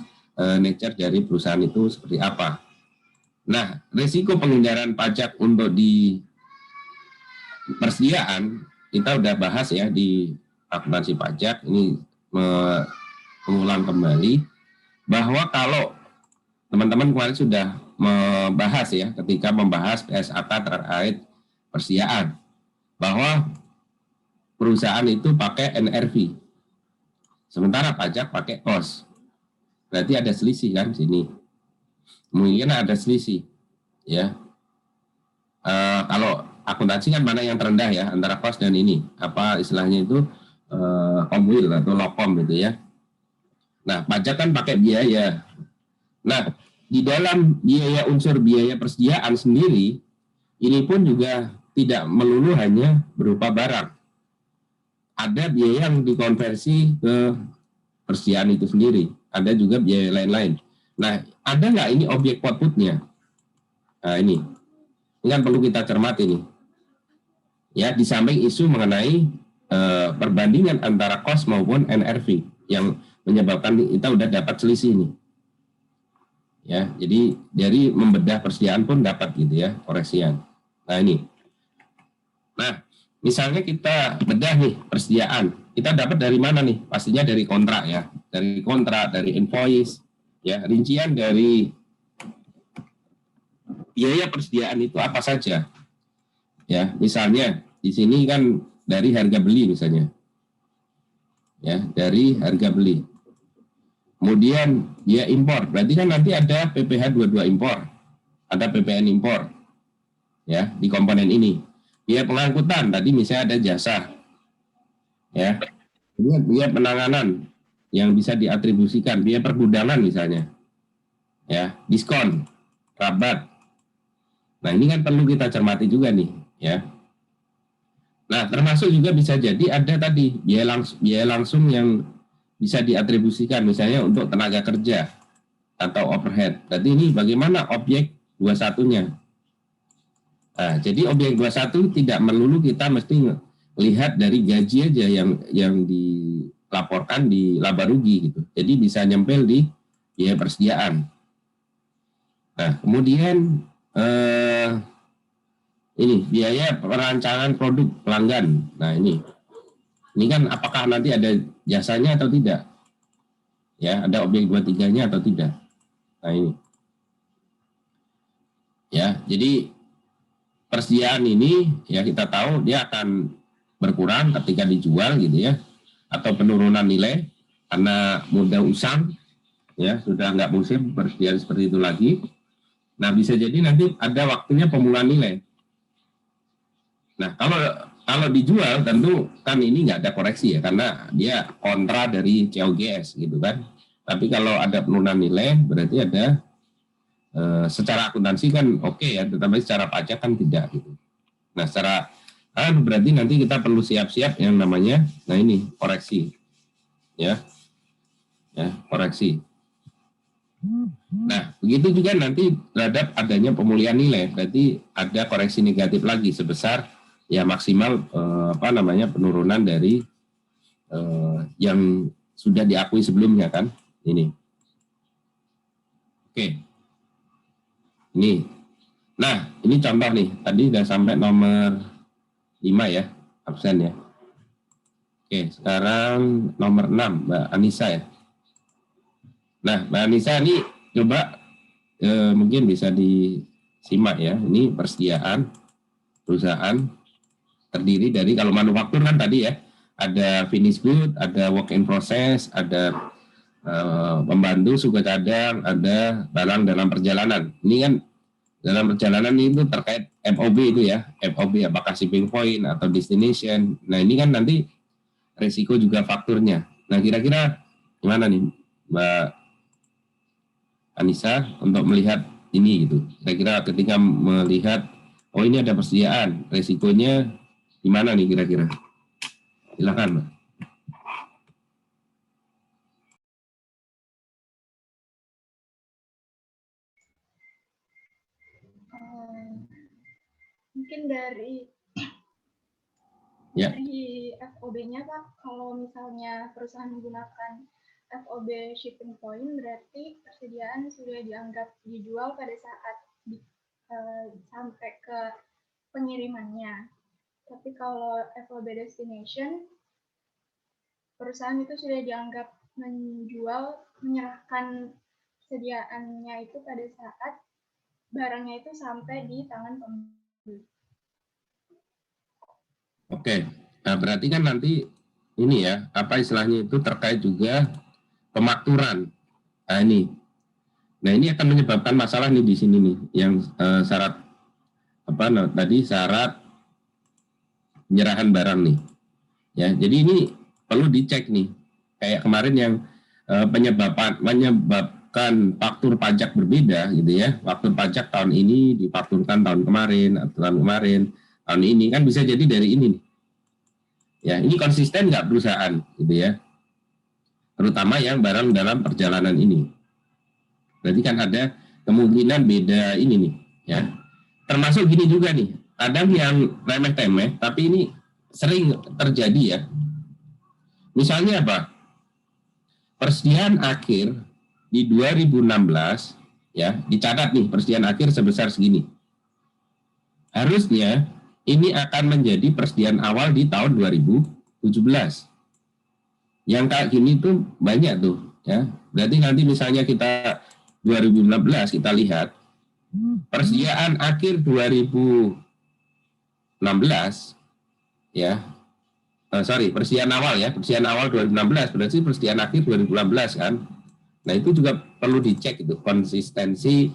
nature dari perusahaan itu seperti apa. Nah, risiko penghindaran pajak untuk di persediaan kita udah bahas ya di akuntansi pajak. Ini mengulang kembali bahwa kalau teman-teman kemarin sudah membahas ya ketika membahas PSAK terkait persediaan bahwa perusahaan itu pakai NRV sementara pajak pakai cost. Berarti ada selisih kan sini. Mungkin ada selisih ya. Kalau akuntansi kan mana yang terendah ya antara cost dan ini apa istilahnya itu komwil atau lokom gitu ya. Nah, pajak kan pakai biaya. Nah, di dalam biaya unsur biaya persediaan sendiri, ini pun juga tidak melulu hanya berupa barang. Ada biaya yang dikonversi ke persediaan itu sendiri. Ada juga biaya lain-lain. Nah, ada nggak ini objek output-nya? Nah, ini kan perlu kita cermati nih. Ya, di samping isu mengenai perbandingan antara cost maupun NRV yang menyebabkan kita udah dapat selisih nih. Ya, jadi dari membedah persediaan pun dapat gitu ya koreksian. Nah, ini. Nah, misalnya kita bedah nih persediaan, kita dapat dari mana nih? Pastinya dari kontrak ya, dari kontrak, dari invoice, ya, rincian dari biaya persediaan itu apa saja. Ya, misalnya di sini kan dari harga beli misalnya. Ya, dari harga beli. Kemudian dia impor, berarti kan nanti ada PPh 22 impor, ada PPN impor. Ya, di komponen ini. Biaya pengangkutan, tadi misalnya ada jasa. Ya. Kemudian biaya penanganan yang bisa diatribusikan, biaya pergudangan misalnya. Ya, diskon, rabat. Nah, ini kan perlu kita cermati juga nih, ya. Nah, termasuk juga bisa jadi ada tadi biaya langsung yang bisa diatribusikan misalnya untuk tenaga kerja atau overhead. Berarti ini bagaimana objek 21-nya? Nah, jadi objek 21 tidak melulu kita mesti lihat dari gaji aja yang dilaporkan di laba rugi gitu. Jadi bisa nyempil di biaya persediaan. Nah, kemudian ini biaya perancangan produk pelanggan. Nah, ini kan apakah nanti ada jasanya atau tidak? Ya, ada objek 23-nya atau tidak? Nah, ini. Ya, jadi persediaan ini ya kita tahu dia akan berkurang ketika dijual gitu ya, atau penurunan nilai karena mudah usang ya, sudah nggak musim persediaan seperti itu lagi. Nah, bisa jadi nanti ada waktunya pemulihan nilai. Nah, kalau dijual tentu kan ini nggak ada koreksi ya, karena dia kontra dari COGS gitu kan. Tapi kalau ada penurunan nilai berarti ada secara akuntansi kan oke ya, tetapi secara pajak kan tidak gitu. Nah, secara berarti nanti kita perlu siap-siap yang namanya, nah ini koreksi, ya koreksi. Nah, begitu juga nanti terhadap adanya pemulihan nilai, berarti ada koreksi negatif lagi sebesar ya maksimal penurunan dari yang sudah diakui sebelumnya kan ini. Oke. Ini. Nah, ini contoh nih. Tadi sudah sampai nomor 5 ya, absen ya. Oke, sekarang nomor 6, Mbak Anissa ya. Nah, Mbak Anissa ini coba mungkin bisa disimak ya. Ini persediaan perusahaan terdiri dari, kalau manufaktur kan tadi ya, ada finished good, ada work in process, ada pembantu, suku cadang, ada barang dalam perjalanan. Ini kan dalam perjalanan itu terkait FOB itu ya, FOB apakah shipping point atau destination. Nah, ini kan nanti resiko juga fakturnya. Nah, kira-kira gimana nih Mbak Anissa untuk melihat ini gitu. Kira-kira ketika melihat oh ini ada persediaan, resikonya gimana nih kira-kira? Silakan, Mbak. Mungkin dari FOB-nya Pak, kalau misalnya perusahaan menggunakan FOB shipping point, berarti persediaan sudah dianggap dijual pada saat sampai ke pengirimannya. Tapi kalau FOB destination, perusahaan itu sudah dianggap menjual, menyerahkan persediaannya itu pada saat barangnya itu sampai di tangan pembeli. Oke, nah berarti kan nanti ini ya, apa istilahnya itu terkait juga pemakturan. Nah ini akan menyebabkan masalah nih di sini nih, yang syarat tadi syarat penyerahan barang nih. Ya, jadi ini perlu dicek nih. Kayak kemarin yang menyebabkan faktur pajak berbeda gitu ya. Faktur pajak tahun ini difakturkan tahun kemarin atau tahun ini kan bisa jadi dari ini nih. Ya, ini konsisten nggak perusahaan gitu ya. Terutama yang barang dalam perjalanan ini. Berarti kan ada kemungkinan beda ini nih, ya. Termasuk gini juga nih. Kadang yang remeh-temeh tapi ini sering terjadi ya. Misalnya apa? Persediaan akhir di 2016 ya, dicatat nih persediaan akhir sebesar segini. Harusnya ini akan menjadi persediaan awal di tahun 2017. Yang kayak gini tuh banyak tuh ya. Berarti nanti misalnya kita 2016 kita lihat persediaan akhir 2016 ya. Persediaan awal ya, persediaan awal 2016 berarti persediaan akhir 2016 kan. Nah, itu juga perlu dicek itu konsistensi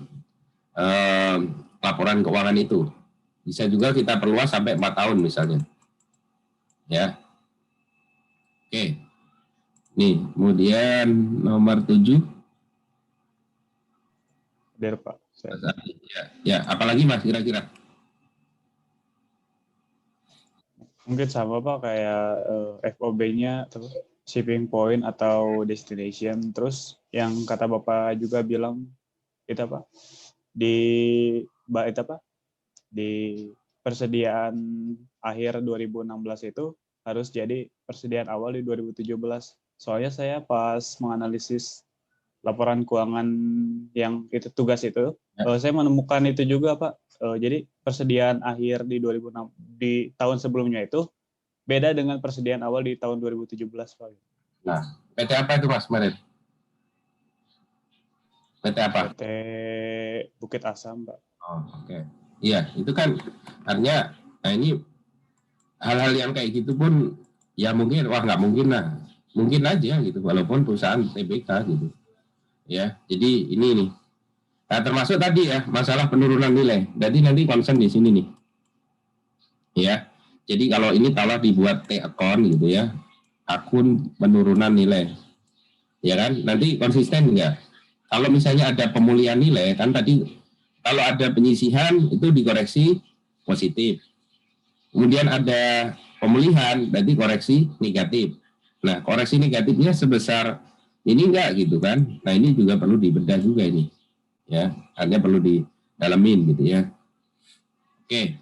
laporan keuangan itu. Bisa juga kita perluas sampai 4 tahun misalnya. Ya. Oke. Nih, kemudian nomor 7. Hadir, Pak. Ya, apalagi Mas kira-kira? Mungkin sama Pak kayak FOB-nya terus shipping point atau destination, terus yang kata Bapak juga bilang itu Pak di persediaan akhir 2016 itu harus jadi persediaan awal di 2017. Soalnya saya pas menganalisis laporan keuangan yang itu tugas itu, saya menemukan itu juga Pak. Jadi persediaan akhir di 2006 di tahun sebelumnya itu beda dengan persediaan awal di tahun 2017 Pak. Nah, PT apa itu Mas kemarin? PT apa? PT Bukit Asam Pak. Oh, oke. Iya, itu kan artinya, nah ini hal-hal yang kayak gitu pun ya mungkin, nggak mungkin lah. Mungkin aja gitu, walaupun perusahaan TBK gitu. Ya, jadi ini nih. Nah, termasuk tadi ya, masalah penurunan nilai. Jadi nanti concern di sini nih. Ya, jadi kalau ini kalau dibuat T-account gitu ya, akun penurunan nilai. Ya kan, nanti konsisten enggak? Kalau misalnya ada pemulihan nilai, kan tadi kalau ada penyisihan itu dikoreksi positif. Kemudian ada pemulihan, berarti koreksi negatif. Nah, koreksi negatifnya sebesar ini enggak gitu kan? Nah, ini juga perlu dibedah juga ini. Ya, hanya perlu didalamin gitu ya. Oke,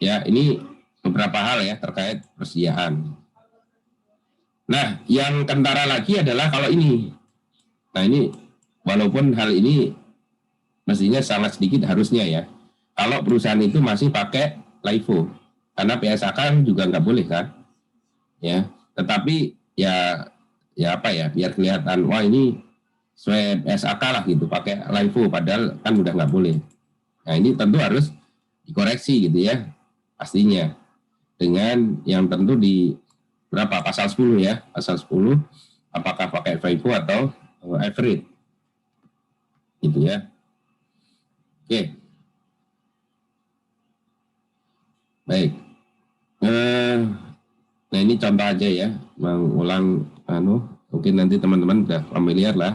ya ini beberapa hal ya terkait persediaan. Nah, yang kentara lagi adalah kalau ini. Nah, ini walaupun hal ini mestinya sangat sedikit harusnya ya. Kalau perusahaan itu masih pakai LIFO, karena PSAK kan juga nggak boleh kan, ya. Tetapi ya apa ya, biar kelihatan wah ini sesuai PSAK lah gitu, pakai LIFO, padahal kan udah nggak boleh. Nah, ini tentu harus dikoreksi gitu ya, pastinya. Dengan yang tentu di berapa, pasal 10 ya, pasal 10, apakah pakai FIFO atau average. Gitu ya. Oke. Baik. Nah, ini contoh aja ya, mengulang mungkin nanti teman-teman udah familiar lah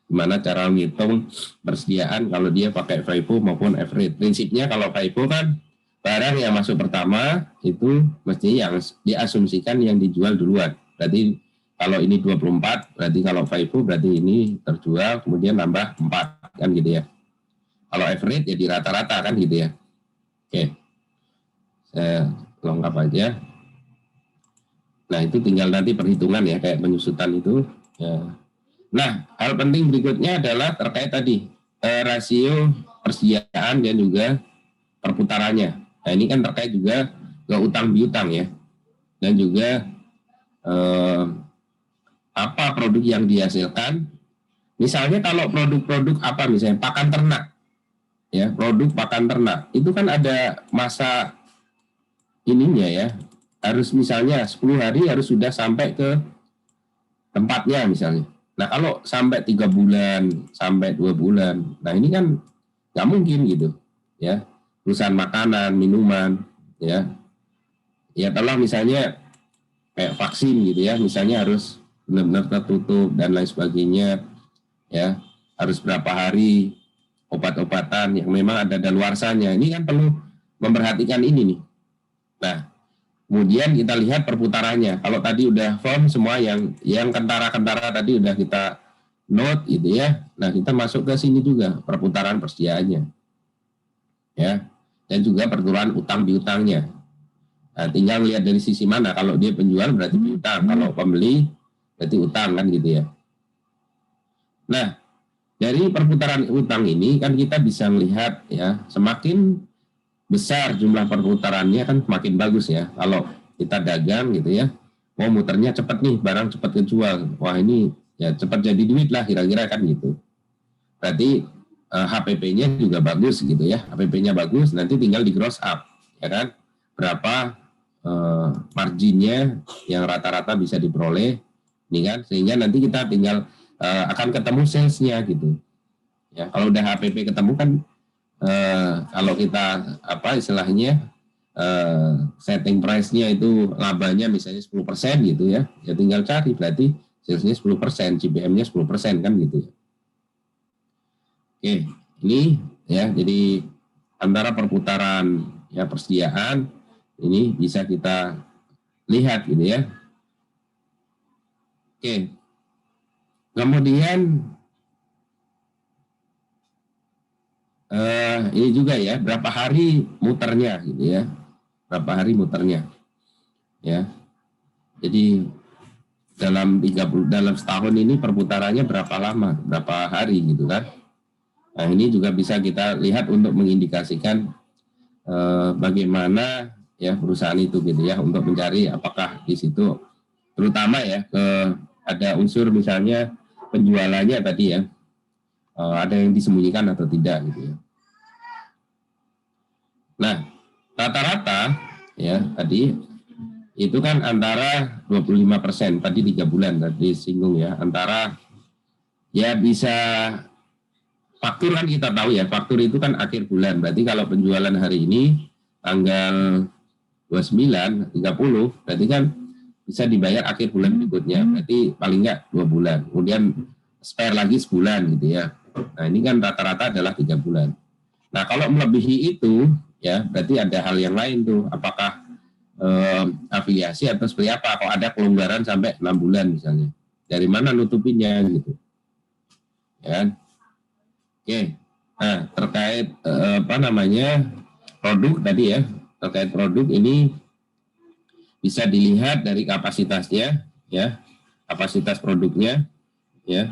gimana cara menghitung persediaan kalau dia pakai FIFO maupun average. Prinsipnya kalau FIFO kan barang yang masuk pertama itu mesti yang diasumsikan yang dijual duluan. Berarti kalau ini 24, berarti kalau FIFO berarti ini terjual kemudian nambah 4 kan gitu ya. Kalau average ya di rata-rata kan gitu ya. Oke. Saya lengkap aja. Nah, itu tinggal nanti perhitungan ya kayak penyusutan itu ya. Nah, hal penting berikutnya adalah terkait tadi rasio persediaan dan juga perputarannya. Nah, ini kan terkait juga ke utang piutang ya, dan juga apa produk yang dihasilkan. Misalnya kalau produk-produk apa misalnya pakan ternak, ya produk pakan ternak itu kan ada masa ininya ya, harus misalnya 10 hari harus sudah sampai ke tempatnya misalnya. Nah, kalau sampai 3 bulan, sampai 2 bulan, nah ini kan nggak mungkin gitu, ya. Perusahaan makanan, minuman, ya. Ya, kalau misalnya kayak vaksin gitu ya, misalnya harus benar-benar tertutup dan lain sebagainya, ya harus berapa hari, obat-obatan yang memang ada daluarsanya. Ini kan perlu memperhatikan ini nih. Nah, kemudian kita lihat perputarannya. Kalau tadi udah form semua yang kentara-kentara tadi udah kita note gitu ya. Nah, kita masuk ke sini juga perputaran persediaannya. Ya. Dan juga perputaran utang piutangnya. Nah, tinggal lihat dari sisi mana. Kalau dia penjual berarti piutang, kalau pembeli berarti utang kan gitu ya. Nah, dari perputaran utang ini kan kita bisa melihat ya, semakin besar jumlah perputarannya kan semakin bagus ya. Kalau kita dagang gitu ya, mau muternya cepat nih, barang cepat kejual. Wah ini ya cepat jadi duit lah kira-kira kan gitu. Berarti HPP-nya juga bagus gitu ya. HPP-nya bagus, nanti tinggal di gross up ya kan. Berapa marginnya yang rata-rata bisa diperoleh ini kan, sehingga nanti kita tinggal akan ketemu sales-nya gitu. Ya, kalau udah HPP ketemu kan kalau kita apa istilahnya setting price-nya itu labanya misalnya 10% gitu ya. Ya tinggal cari berarti sales-nya 10%, CPM-nya 10% kan gitu ya. Oke, ini ya jadi antara perputaran ya persediaan ini bisa kita lihat gitu ya. Oke. Kemudian ini juga ya, berapa hari muternya gitu ya. Berapa hari muternya. Ya. Jadi dalam setahun ini perputarannya berapa lama, berapa hari gitu kan. Nah, ini juga bisa kita lihat untuk mengindikasikan bagaimana ya perusahaan itu gitu ya, untuk mencari apakah di situ terutama ya ada unsur misalnya penjualannya tadi ya, ada yang disembunyikan atau tidak gitu ya. Nah, rata-rata ya tadi itu kan antara 25%, tadi 3 bulan tadi singgung ya, antara ya bisa faktur kan kita tahu ya, faktur itu kan akhir bulan, berarti kalau penjualan hari ini tanggal 29, 30, berarti kan bisa dibayar akhir bulan berikutnya, berarti paling enggak 2 bulan. Kemudian spare lagi sebulan gitu ya. Nah ini kan rata-rata adalah 3 bulan. Nah kalau melebihi itu ya berarti ada hal yang lain tuh. Apakah afiliasi atau seperti apa? Kalau ada kelonggaran sampai 6 bulan misalnya. Dari mana nutupinnya gitu. Ya kan? Oke. Nah terkait produk tadi ya. Terkait produk ini bisa dilihat dari kapasitasnya ya. Kapasitas produknya ya.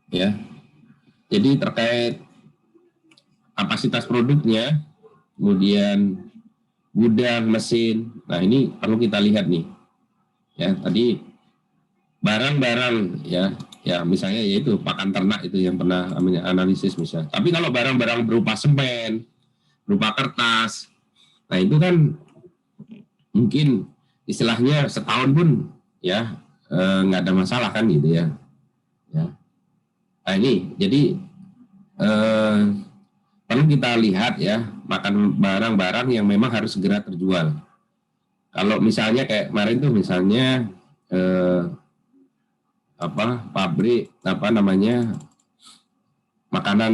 Ya. Jadi terkait kapasitas produknya, kemudian gudang, mesin. Nah, ini perlu kita lihat nih. Ya, tadi barang-barang ya misalnya yaitu pakan ternak itu yang pernah analisis misalnya. Tapi kalau barang-barang berupa semen, berupa kertas, nah itu kan mungkin istilahnya setahun pun ya nggak ada masalah kan gitu ya. Nah ini jadi perlu kita lihat ya, makan barang-barang yang memang harus segera terjual. Kalau misalnya kayak kemarin tuh misalnya pabrik makanan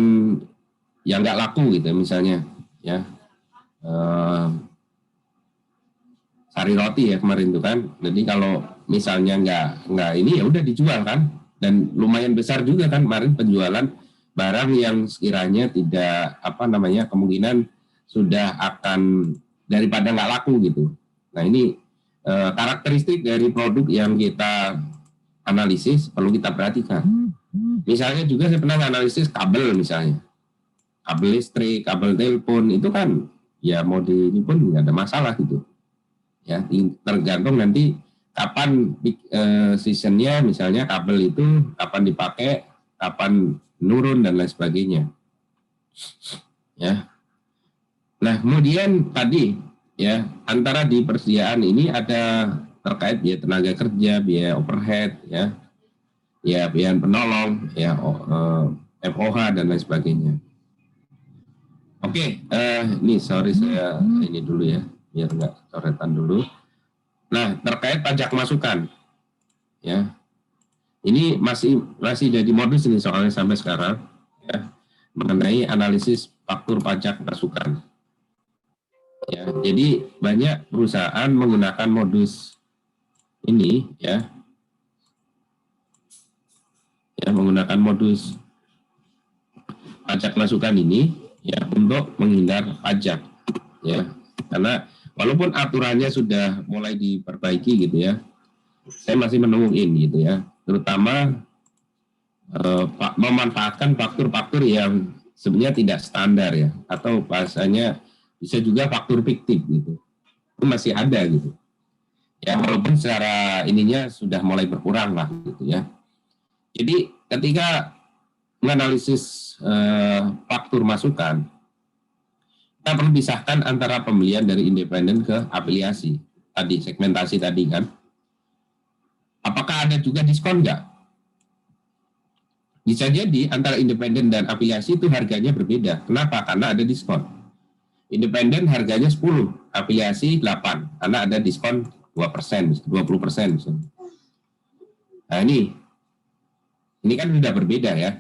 yang nggak laku gitu misalnya ya. Sari roti ya kemarin itu kan. Jadi kalau misalnya nggak ini ya udah dijual kan, dan lumayan besar juga kan kemarin penjualan barang yang sekiranya tidak kemungkinan sudah akan daripada nggak laku gitu. Nah ini karakteristik dari produk yang kita analisis perlu kita perhatikan. Misalnya juga saya pernah analisis kabel misalnya, kabel listrik, kabel telepon itu kan ya mode ini pun nggak ada masalah gitu. Ya, tergantung nanti kapan seasonnya, misalnya kabel itu kapan dipakai, kapan nurun dan lain sebagainya. Ya. Nah, kemudian tadi ya antara di persediaan ini ada terkait biaya tenaga kerja, biaya overhead, ya biaya penolong, ya FOH dan lain sebagainya. Oke, ini sorry saya ini dulu ya, biar nggak coretan dulu. Nah, terkait pajak masukan, ya, ini masih jadi modus ini soalnya sampai sekarang, ya, mengenai analisis faktur pajak masukan. Ya, jadi banyak perusahaan menggunakan modus ini, ya, menggunakan modus pajak masukan ini, ya, untuk menghindar pajak, ya, karena walaupun aturannya sudah mulai diperbaiki gitu ya, saya masih menemukan gitu ya, terutama memanfaatkan faktur-faktur yang sebenarnya tidak standar ya, atau bahasanya bisa juga faktur fiktif gitu, itu masih ada gitu ya, walaupun secara ininya sudah mulai berkurang lah gitu ya. Jadi ketika menganalisis faktur masukan, kita perlu pisahkan antara pembelian dari independen ke afiliasi tadi, segmentasi tadi kan. Apakah ada juga diskon nggak? Bisa jadi antara independen dan afiliasi itu harganya berbeda. Kenapa? Karena ada diskon. Independen harganya 10, afiliasi 8, karena ada diskon 2%, 20%. Nah ini kan sudah berbeda ya.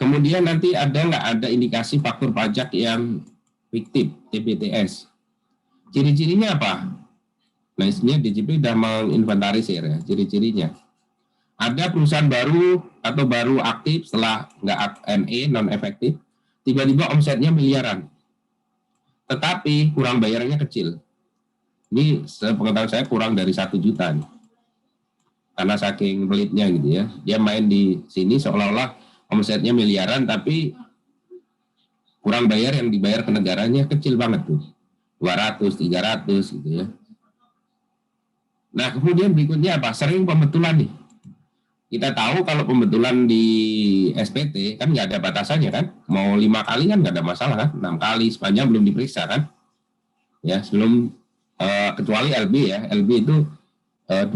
Kemudian nanti ada nggak ada indikasi faktur pajak yang fiktif, TPTS. Ciri-cirinya apa? Nah, sebenarnya DJP sudah menginventarisir ya, ciri-cirinya. Ada perusahaan baru atau baru aktif setelah nggak NE, non-efektif, tiba-tiba omsetnya miliaran. Tetapi kurang bayarnya kecil. Ini sepengetahuan saya kurang dari 1 juta nih. Karena saking pelitnya gitu ya. Dia main di sini seolah-olah omsetnya miliaran, tapi kurang bayar, yang dibayar ke negaranya kecil banget tuh. 200, 300 gitu ya. Nah, kemudian berikutnya apa? Sering pembetulan nih. Kita tahu kalau pembetulan di SPT kan nggak ada batasannya kan. Mau 5 kali kan nggak ada masalah kan. 6 kali sepanjang belum diperiksa kan. Ya, sebelum kecuali LB ya. LB itu 3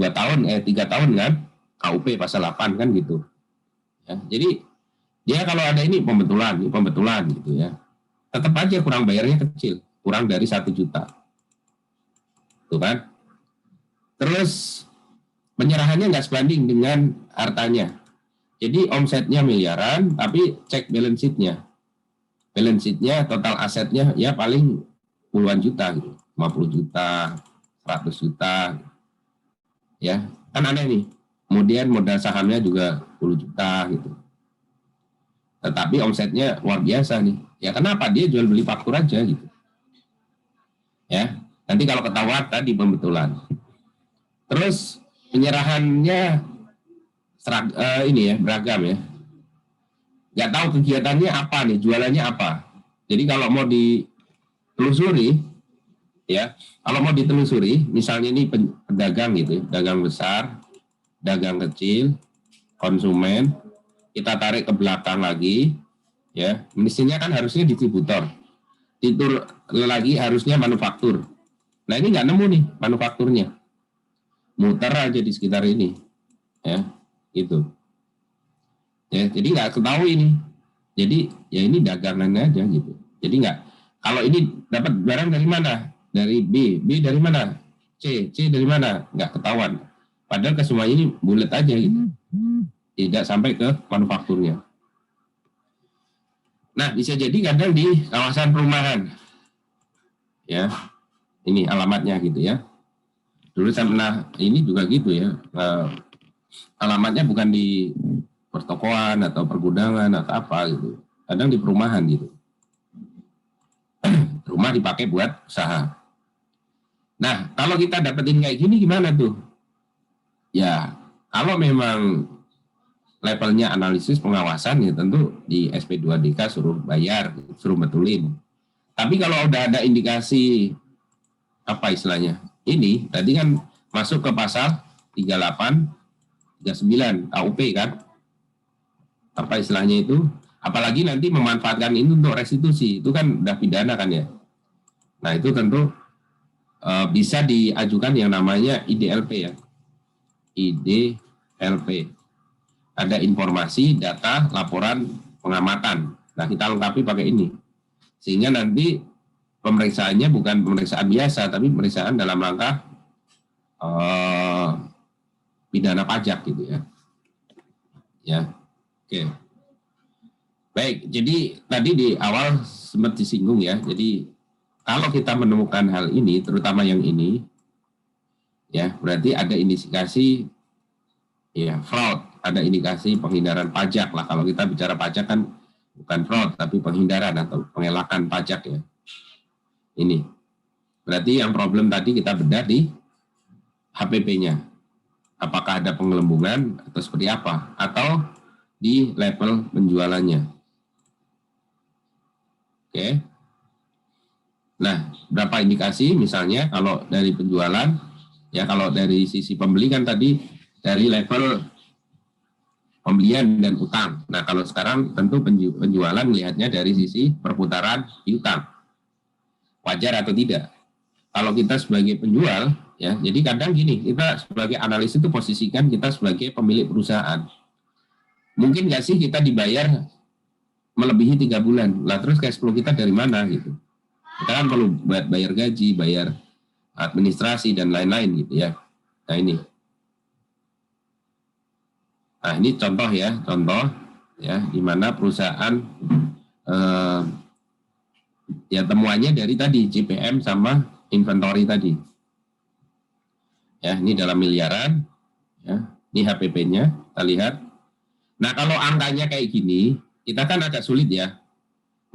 tahun kan. KUP pasal 8 kan gitu. Ya, jadi dia kalau ada ini pembetulan gitu ya. Tetap aja kurang bayarnya kecil, kurang dari 1 juta. Tuh kan? Terus penyerahannya nggak sebanding dengan hartanya. Jadi omsetnya miliaran, tapi cek balance sheet-nya. Balance sheet-nya, total asetnya ya paling puluhan juta gitu. 50 juta, 100 juta. Ya, kan aneh nih. Kemudian modal sahamnya juga 10 juta gitu. Tetapi omsetnya luar biasa nih. Ya kenapa? Dia jual beli faktur aja gitu. Ya, nanti kalau ketahuan tadi pembetulan. Terus penyerahannya beragam ya. Nggak tahu kegiatannya apa nih, jualannya apa. Jadi kalau mau ditelusuri, ya, kalau mau ditelusuri, misalnya ini pedagang gitu, dagang besar, dagang kecil, konsumen, kita tarik ke belakang lagi, ya, mestinya kan harusnya distributor, itu lagi harusnya manufaktur. Nah ini nggak nemu nih manufakturnya, muter aja di sekitar ini, ya, itu, ya, jadi nggak ketahui ini, jadi ya ini dagangannya aja gitu, jadi nggak, kalau ini dapat barang dari mana, dari B dari mana, C dari mana, nggak ketahuan, padahal kesemua ini bulat aja gitu. Tidak sampai ke manufakturnya. Nah, bisa jadi kadang di kawasan perumahan. Ya, ini alamatnya gitu ya. Dulu saya pernah, ini juga gitu ya. Alamatnya bukan di pertokoan atau pergudangan atau apa gitu. Kadang di perumahan gitu. Rumah dipakai buat usaha. Nah, kalau kita dapetin kayak gini gimana tuh? Ya, kalau memang levelnya analisis pengawasan ya tentu di SP2DK suruh bayar, suruh betulin. Tapi kalau udah ada indikasi apa istilahnya? Ini tadi kan masuk ke pasal 38, 39 KUP kan? Apa istilahnya itu? Apalagi nanti memanfaatkan ini untuk restitusi, itu kan udah pidana kan ya. Nah, itu tentu bisa diajukan yang namanya IDLP ya. IDLP. Ada informasi, data, laporan, pengamatan. Nah, kita lengkapi pakai ini. Sehingga nanti pemeriksaannya bukan pemeriksaan biasa, tapi pemeriksaan dalam rangka pidana pajak gitu ya. Ya, oke. Baik, jadi tadi di awal sempat disinggung ya. Jadi kalau kita menemukan hal ini, terutama yang ini, ya berarti ada indikasi ya fraud, ada indikasi penghindaran pajak lah. Kalau kita bicara pajak kan bukan fraud, tapi penghindaran atau pengelakan pajak ya. Ini berarti yang problem tadi kita bedah di HPP-nya. Apakah ada penggelembungan atau seperti apa? Atau di level penjualannya. Oke. Nah, berapa indikasi misalnya kalau dari penjualan, ya kalau dari sisi pembeli kan tadi dari level pembelian dan utang. Nah, kalau sekarang tentu penjualan melihatnya dari sisi perputaran piutang. Wajar atau tidak? Kalau kita sebagai penjual, ya, jadi kadang gini, kita sebagai analis itu posisikan kita sebagai pemilik perusahaan. Mungkin nggak sih kita dibayar melebihi 3 bulan, lah terus cash flow kita dari mana gitu? Kita kan perlu bayar gaji, bayar administrasi dan lain-lain gitu ya. Nah ini contoh ya, di mana perusahaan ya temuannya dari tadi CPM sama inventory tadi. Ya, ini dalam miliaran, ya, ini HPP-nya, kita lihat. Nah, kalau angkanya kayak gini, kita kan agak sulit ya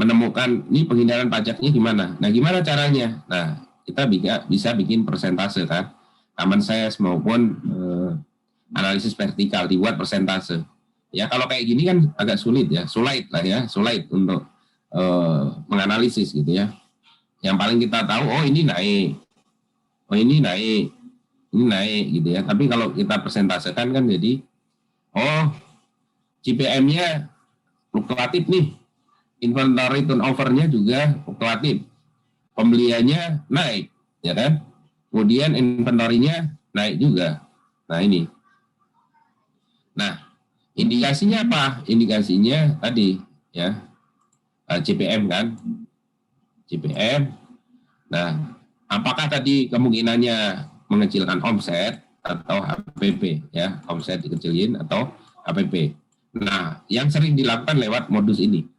menemukan ini penghindaran pajaknya gimana. Nah, gimana caranya? Nah, kita bisa bikin persentase kan, common size maupun analisis vertikal dibuat persentase. Ya, kalau kayak gini kan agak sulit ya, sulit untuk menganalisis gitu ya. Yang paling kita tahu, oh ini naik, ini naik gitu ya. Tapi kalau kita persentasekan kan jadi, oh CPM-nya fluktuatif nih, inventory turnover-nya juga fluktuatif, pembeliannya naik, ya kan? Kemudian inventory-nya naik juga. Nah ini. Nah, indikasinya apa? Indikasinya tadi ya CPM kan, CPM. Nah, apakah tadi kemungkinannya mengecilkan omset atau HPP ya, omset dikecilin atau HPP. Nah, yang sering dilakukan lewat modus ini.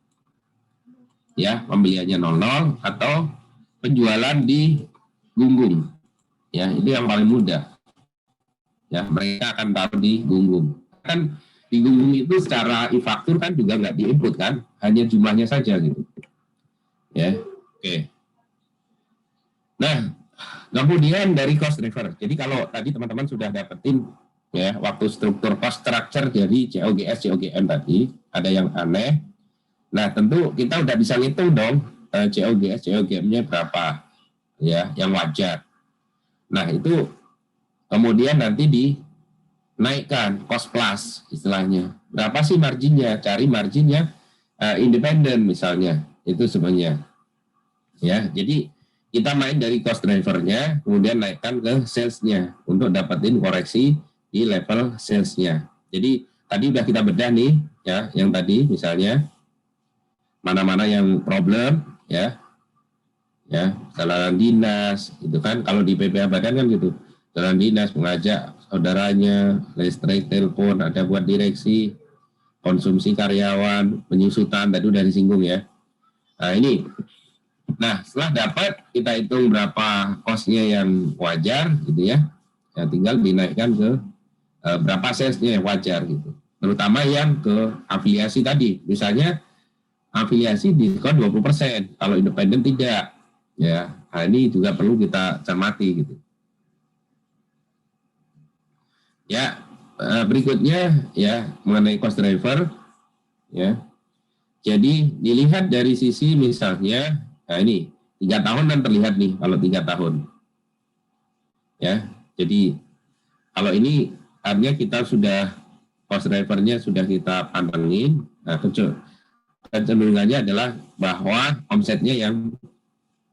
Ya, pembeliannya 00 atau penjualan di gunggung. Ya, itu yang paling mudah. Ya, mereka akan taruh di gunggung. Kan di gunggung itu secara e-faktur kan juga nggak di-input kan, hanya jumlahnya saja gitu. Ya, oke. Nah, kemudian dari cost driver. Jadi kalau tadi teman-teman sudah dapetin ya waktu struktur cost structure dari COGS, COGM tadi ada yang aneh. Nah, tentu kita udah bisa ngitung dong COGS, COGM-nya berapa ya yang wajar. Nah, itu kemudian nanti dinaikkan cost plus istilahnya. Berapa sih marginnya? Cari marginnya independen misalnya. Itu sebenarnya. Ya, jadi kita main dari cost drivernya, kemudian naikkan ke sales-nya untuk dapetin koreksi di level sales-nya. Jadi tadi udah kita bedah nih, ya, yang tadi misalnya mana-mana yang problem, ya, kesalahan dinas, itu kan kalau di PPH Badan kan gitu, kesalahan dinas mengajak saudaranya, listrik, telepon, ada buat direksi, konsumsi karyawan, penyusutan, tadi udah disinggung ya. Nah ini. Nah, setelah dapat, kita hitung berapa cost-nya yang wajar, gitu ya. Ya tinggal dinaikkan ke berapa sales-nya yang wajar, gitu. Terutama yang ke afiliasi tadi. Misalnya, afiliasi diskon 20%, kalau independen tidak. Ya, nah ini juga perlu kita cermati, gitu. Ya, berikutnya, ya, mengenai cost driver, ya. Jadi, dilihat dari sisi misalnya, nah ini 3 tahun kan terlihat nih kalau 3 tahun. Ya, jadi kalau ini artinya kita sudah cost drivernya sudah kita pantengin. Nah, kecenderungannya adalah bahwa omsetnya yang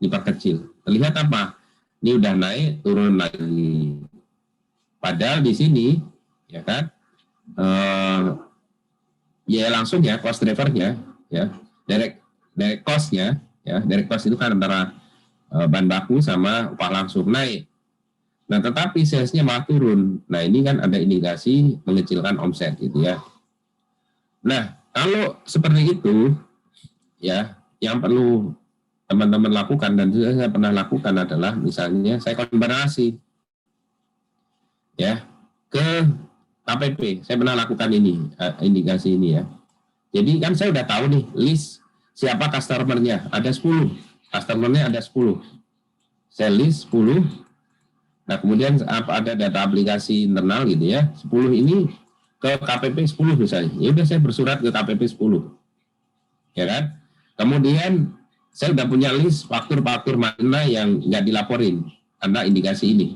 diperkecil. Terlihat apa? Ini udah naik, turun lagi. Padahal di sini, ya kan, ya langsung ya cost drivernya, ya direct cost-nya, Ya, direct cost itu kan antara bahan baku sama upah langsung naik. Nah, tetapi salesnya malah turun. Nah, ini kan ada indikasi mengecilkan omset gitu ya. Nah, kalau seperti itu, ya, yang perlu teman-teman lakukan dan juga saya pernah lakukan adalah misalnya saya konversi ya ke KPP. Saya pernah lakukan ini, indikasi ini ya. Jadi kan saya udah tahu nih list siapa customer-nya, ada 10. Customer-nya ada 10. Saya list 10. Nah, kemudian ada data aplikasi internal gitu ya. 10 ini ke KPP 10 misalnya. Ya udah saya bersurat ke KPP 10. Ya kan? Kemudian saya udah punya list faktur-faktur mana yang nggak dilaporin karena indikasi ini.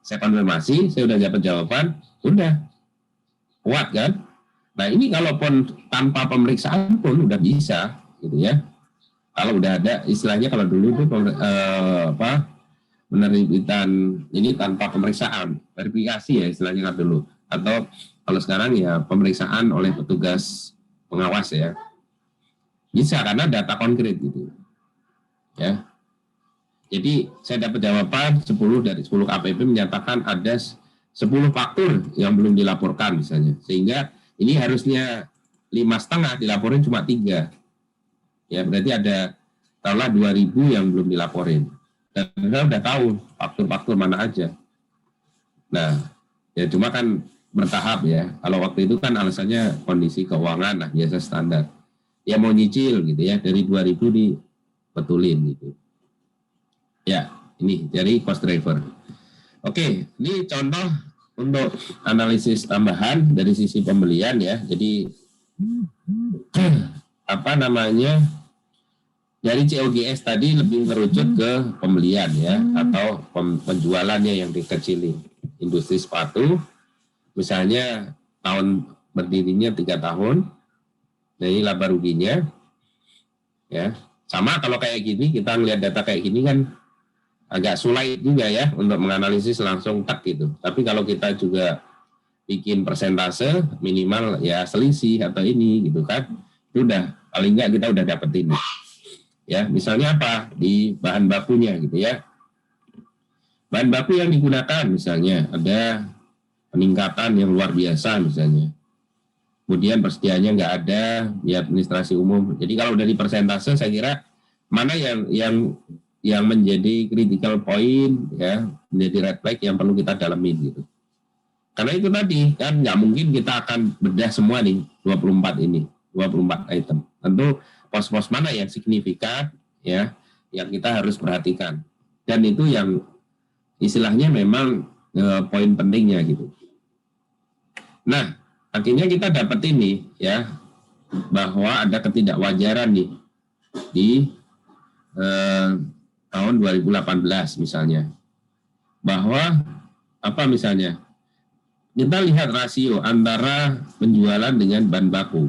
Saya konfirmasi, saya udah dapat jawaban, udah kuat kan? Nah, ini kalaupun tanpa pemeriksaan pun udah bisa gitu ya. Kalau udah ada istilahnya, kalau dulu itu penerbitan ini tanpa pemeriksaan, verifikasi ya istilahnya kan dulu. Atau kalau sekarang ya pemeriksaan oleh petugas pengawas ya. Bisa karena data konkret gitu. Ya. Jadi saya dapat jawaban 10 dari 10 KPP menyatakan ada 10 faktur yang belum dilaporkan misalnya. Sehingga ini harusnya 5,5 dilaporin cuma 3. Ya, berarti ada taruhlah 2.000 yang belum dilaporin. Dan saya udah tahu faktur-faktur mana aja. Nah, ya cuma kan bertahap ya. Kalau waktu itu kan alasannya kondisi keuangan, nah biasa standar. Ya mau nyicil gitu ya, dari 2.000 dibetulin gitu. Ya, ini dari cost driver. Oke, ini contoh untuk analisis tambahan dari sisi pembelian ya. Jadi dari COGS tadi lebih merucut ke pembelian ya, atau penjualannya yang dikecilin. Industri sepatu misalnya tahun berdirinya 3 tahun, dari laba ruginya ya sama. Kalau kayak gini kita ngelihat data kayak gini kan agak sulit juga ya untuk menganalisis langsung tak gitu. Tapi kalau kita juga bikin persentase minimal ya selisih atau ini gitu kan, itu udah paling enggak kita udah dapetin ya. Misalnya apa di bahan bakunya gitu ya, bahan baku yang digunakan misalnya ada peningkatan yang luar biasa misalnya, kemudian persediaannya nggak ada di administrasi umum. Jadi kalau dari persentase saya kira mana yang menjadi critical point ya, menjadi red flag yang perlu kita dalamin gitu. Karena itu tadi kan nggak mungkin kita akan bedah semua nih 24 item. Tentu pos-pos mana yang signifikan ya yang kita harus perhatikan. Dan itu yang istilahnya memang poin pentingnya gitu. Nah, akhirnya kita dapat ini ya bahwa ada ketidakwajaran nih di tahun 2018 misalnya, bahwa apa misalnya kita lihat rasio antara penjualan dengan bahan baku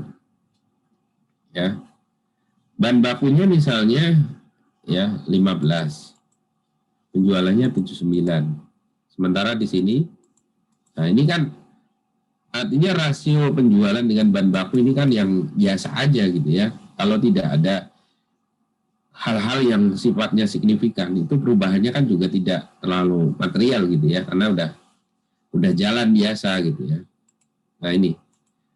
ya, bahan bakunya misalnya ya 15, penjualannya 79, sementara di sini, nah ini kan artinya rasio penjualan dengan bahan baku ini kan yang biasa aja gitu ya. Kalau tidak ada hal-hal yang sifatnya signifikan, itu perubahannya kan juga tidak terlalu material gitu ya, karena udah jalan biasa gitu ya. Nah ini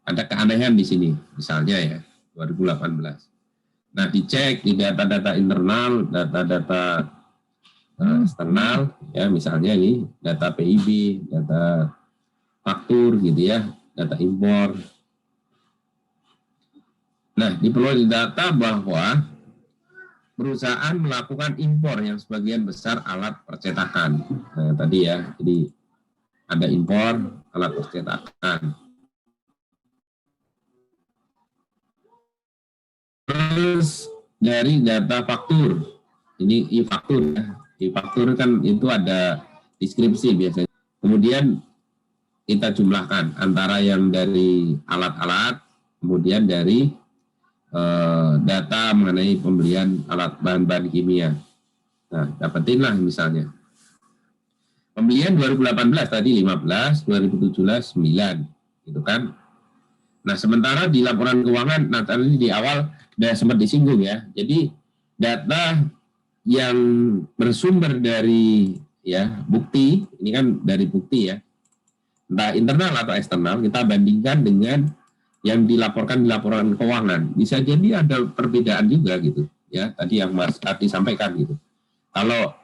ada keanehan di sini misalnya ya 2018. Nah dicek di data-data internal, data-data eksternal ya, misalnya ini data PIB, data faktur gitu ya, data impor. Nah perlu didata bahwa perusahaan melakukan impor yang sebagian besar alat percetakan. Nah, tadi ya, jadi ada impor alat percetakan. Terus dari data faktur, ini e-faktur ya. E-faktur kan itu ada deskripsi biasanya. Kemudian kita jumlahkan antara yang dari alat-alat, kemudian dari data mengenai pembelian alat bahan-bahan kimia. Nah, dapetinlah misalnya. Pembelian 2018 tadi 15, 2017 9, gitu kan. Nah, sementara di laporan keuangan, nah tadi di awal sudah sempat disinggung ya. Jadi data yang bersumber dari ya bukti, ini kan dari bukti ya, entah internal atau eksternal, kita bandingkan dengan yang dilaporkan di laporan keuangan. Bisa jadi ada perbedaan juga gitu ya, tadi yang Mas Ati sampaikan gitu. Kalau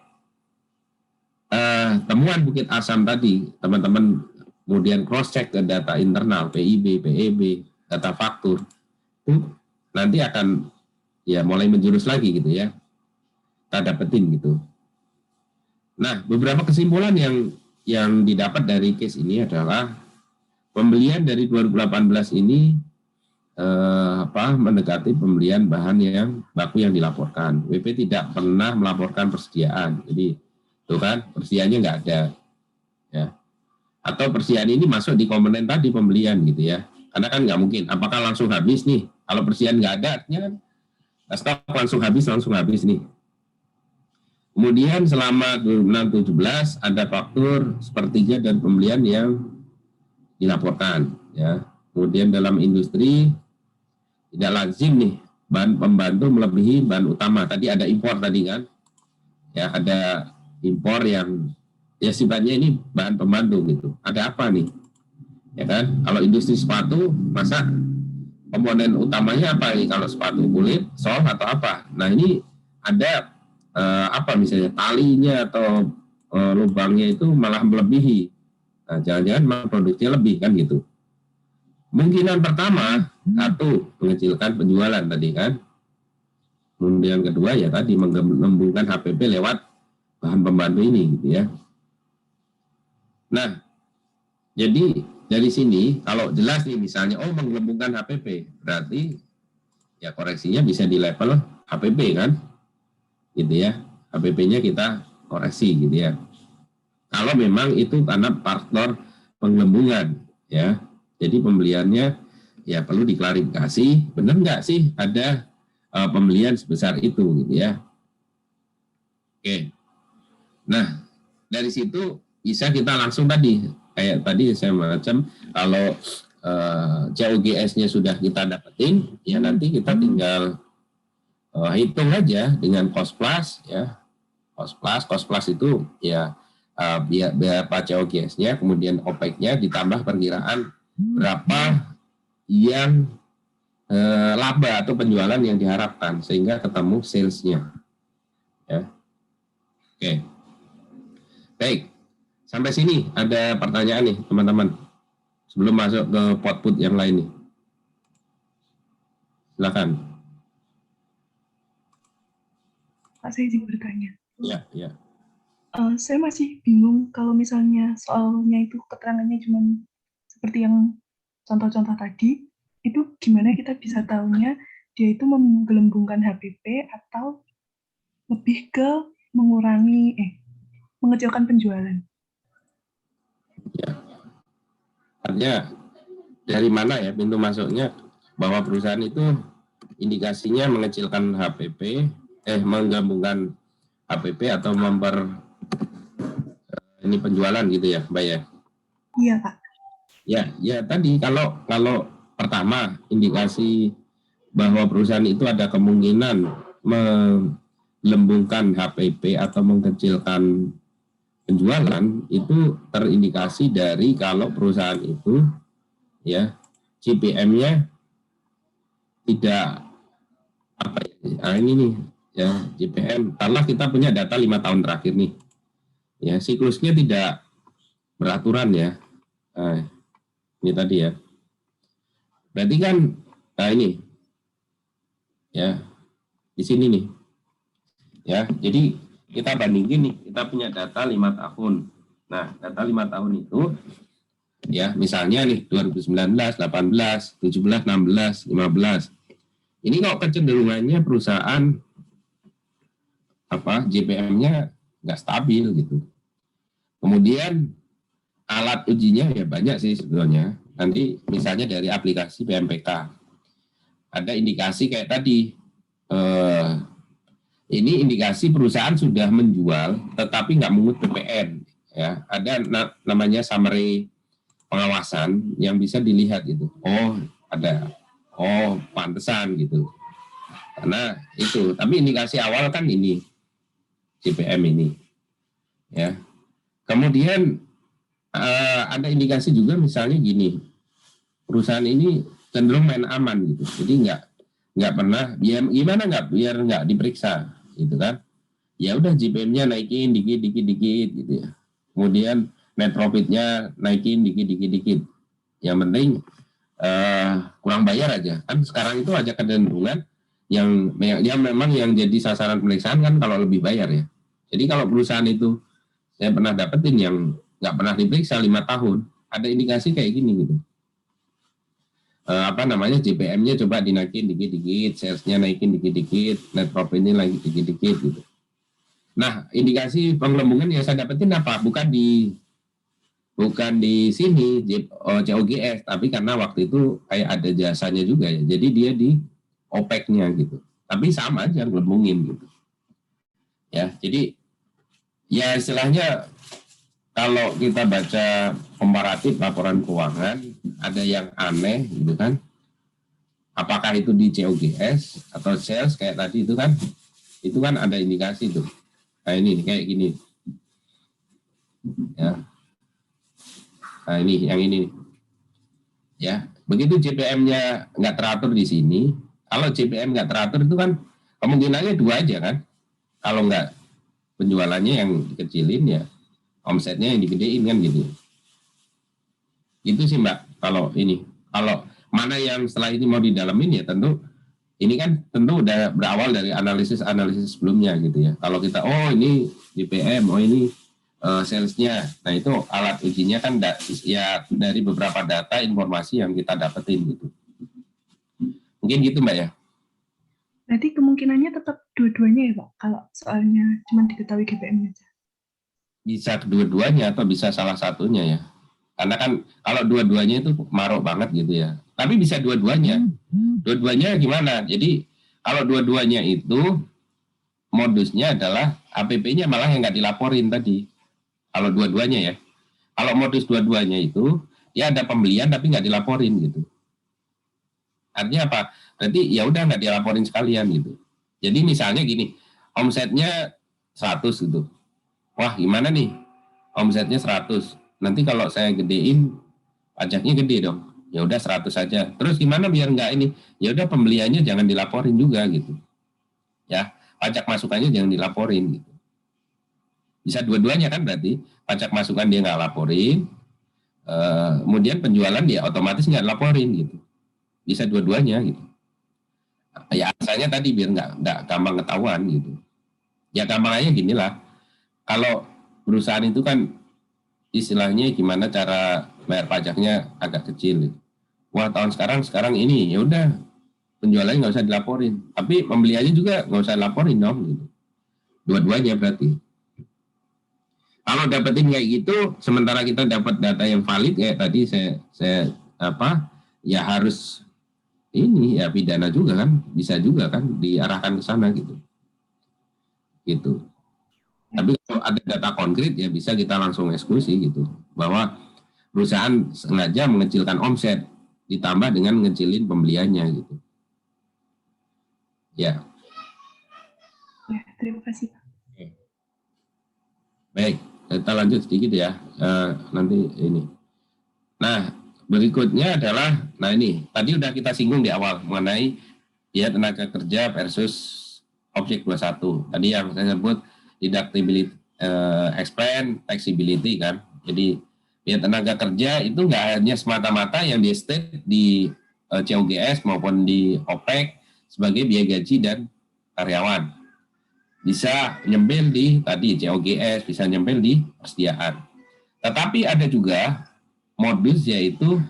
temuan Bukit Asam tadi, teman-teman kemudian cross check ke data internal, PIB, PEB, data faktur, itu nanti akan ya mulai menjurus lagi gitu ya, kita dapetin gitu. Nah, beberapa kesimpulan yang didapat dari case ini adalah pembelian dari 2018 ini mendekati pembelian bahan yang baku yang dilaporkan. WP tidak pernah melaporkan persediaan, jadi itu kan persediaannya nggak ada, ya. Atau persediaan ini masuk di komponen tadi pembelian gitu ya, karena kan nggak mungkin. Apakah langsung habis nih? Kalau persediaan nggak ada, artinya kan stok langsung habis nih. Kemudian selama 2017 ada faktur sepertiga dan pembelian yang dilaporkan ya. Kemudian dalam industri tidak lazim nih bahan pembantu melebihi bahan utama. Tadi ada impor tadi kan. Ya, ada impor yang ya sifatnya ini bahan pembantu gitu. Ada apa nih? Ya kan? Kalau industri sepatu masa komponen utamanya apa nih, kalau sepatu kulit, sol atau apa? Nah, ini ada misalnya talinya atau lubangnya itu malah melebihi. Nah, jangan-jangan produksinya lebih kan gitu. Kemungkinan pertama, satu, mengecilkan penjualan tadi kan. Kemudian kedua ya tadi menggembungkan HPP lewat bahan pembantu ini gitu ya. Nah, jadi dari sini kalau jelas nih misalnya menggelembungkan HPP, berarti ya koreksinya bisa di level HPP kan, gitu ya. HPP-nya kita koreksi gitu ya. Kalau memang itu karena faktor penggelembungan ya, jadi pembeliannya ya perlu diklarifikasi, benar nggak sih ada pembelian sebesar itu gitu ya. Oke. Nah dari situ bisa kita langsung tadi kayak tadi saya macam kalau COGS-nya sudah kita dapetin, ya nanti kita tinggal hitung aja dengan cost plus ya. Cost plus itu ya berapa COGS-nya, kemudian OPEX-nya ditambah perkiraan berapa yang laba atau penjualan yang diharapkan sehingga ketemu sales-nya. Ya. Oke. Baik. Sampai sini ada pertanyaan nih teman-teman. Sebelum masuk ke pot yang lain nih. Silakan. Pak, saya izin bertanya. Ya. Saya masih bingung kalau misalnya soalnya itu keterangannya cuma seperti yang contoh-contoh tadi, itu gimana kita bisa tahunya dia itu menggelembungkan HPP atau lebih ke mengecilkan penjualan? Ya. Artinya dari mana ya pintu masuknya bahwa perusahaan itu indikasinya mengecilkan HPP, menggabungkan HPP atau ini penjualan gitu ya, Mbak ya? Iya, Pak. Ya tadi kalau pertama indikasi bahwa perusahaan itu ada kemungkinan melembungkan HPP atau mengkecilkan penjualan, itu terindikasi dari kalau perusahaan itu ya GPM-nya tidak ini nih ya, GPM karena kita punya data 5 tahun terakhir nih ya, siklusnya tidak beraturan ya. Ini tadi ya, berarti kan ini ya di sini nih ya, jadi kita bandingin nih, kita punya data 5 tahun. Nah, data 5 tahun itu ya misalnya nih 2019, 18, 17, 16, 15. Ini kok kecenderungannya perusahaan GPM-nya nggak stabil gitu. Kemudian alat ujinya ya banyak sih sebetulnya. Nanti misalnya dari aplikasi PMPK ada indikasi kayak tadi. Ini indikasi perusahaan sudah menjual tetapi nggak mengut PPN ya. Ada namanya summary pengawasan yang bisa dilihat gitu. Ada. Pantesan gitu. Karena itu, tapi indikasi awal kan ini JPM ini, ya. Kemudian ada indikasi juga misalnya gini, perusahaan ini cenderung main aman gitu, jadi nggak pernah biar nggak diperiksa, gitu kan? Ya udah JPM-nya naikin dikit gitu ya. Kemudian net profit-nya naikin dikit. Yang penting kurang bayar aja. Kan sekarang itu aja kecenderungan yang memang yang jadi sasaran pemeriksaan kan kalau lebih bayar ya. Jadi kalau perusahaan itu saya pernah dapetin yang nggak pernah diperiksa 5 tahun, ada indikasi kayak gini gitu. JPM-nya coba dinaikin dikit-dikit, sales-nya naikin dikit-dikit, net profit-nya lagi dikit-dikit gitu. Nah, indikasi penggelembungan yang saya dapetin apa? Bukan di sini COGS, tapi karena waktu itu kayak ada jasanya juga ya. Jadi dia di OPEC-nya gitu. Tapi sama aja gelembungin gitu. Ya, jadi ya istilahnya kalau kita baca komparatif laporan keuangan ada yang aneh gitu kan. Apakah itu di COGS atau sales kayak tadi itu kan ada indikasi tuh. Nah ini kayak gini. Ya. Nah ini yang ini. Ya, begitu JPM-nya nggak teratur di sini, kalau JPM nggak teratur itu kan kemungkinannya dua aja kan. Kalau nggak penjualannya yang dikecilin ya, omsetnya yang digedein kan gitu. Itu sih Mbak, kalau mana yang setelah ini mau didalamin ya tentu ini kan tentu udah berawal dari analisis sebelumnya gitu ya. Kalau kita ini JPM, ini salesnya, nah itu alat ujinya kan ya dari beberapa data informasi yang kita dapetin gitu. Mungkin gitu Mbak ya. Berarti kemungkinannya tetap dua-duanya ya Pak, kalau soalnya cuma diketahui GPM aja. Bisa kedua-duanya atau bisa salah satunya ya. Karena kan kalau dua-duanya itu marok banget gitu ya. Tapi bisa dua-duanya. Dua-duanya gimana? Jadi kalau dua-duanya itu modusnya adalah APP-nya malah yang nggak dilaporin tadi. Kalau dua-duanya ya. Kalau modus dua-duanya itu ya ada pembelian tapi nggak dilaporin gitu. Artinya apa? Berarti ya udah nggak dilaporin sekalian gitu. Jadi misalnya gini, omsetnya 100 gitu. Wah gimana nih? Omsetnya 100. Nanti kalau saya gedein pajaknya gede dong. Ya udah 100 saja. Terus gimana biar nggak ini? Ya udah pembeliannya jangan dilaporin juga gitu. Ya, pajak masukannya jangan dilaporin gitu. Bisa dua-duanya kan berarti pajak masukan dia nggak laporin, kemudian penjualan dia otomatis nggak laporin gitu. Bisa dua-duanya gitu. Ya asalnya tadi biar nggak gampang ketahuan gitu. Ya gampangnya gini lah. Kalau perusahaan itu kan istilahnya gimana cara bayar pajaknya agak kecil. Wah tahun sekarang ini ya udah penjualannya nggak usah dilaporin. Tapi pembeliannya juga nggak usah laporin dong. Gitu. Dua-duanya berarti. Kalau dapetin kayak gitu, sementara kita dapat data yang valid kayak tadi saya ya harus ini ya pidana juga kan, bisa juga kan diarahkan ke sana gitu. Gitu. Tapi kalau ada data konkret ya bisa kita langsung eksekusi gitu, bahwa perusahaan sengaja mengecilkan omset ditambah dengan ngecilin pembeliannya gitu. Ya. Ya, terima kasih Pak. Baik, kita lanjut sedikit ya. Nanti ini. Nah, berikutnya adalah, nah ini tadi udah kita singgung di awal mengenai biaya tenaga kerja versus objek 21. Tadi yang saya sebut deductibility, expense, taxability kan. Jadi biaya tenaga kerja itu nggak hanya semata-mata yang di state di COGS maupun di OPEC sebagai biaya gaji dan karyawan. Bisa nyempil di tadi COGS, bisa nyempil di persediaan. Tetapi ada juga modus yaitu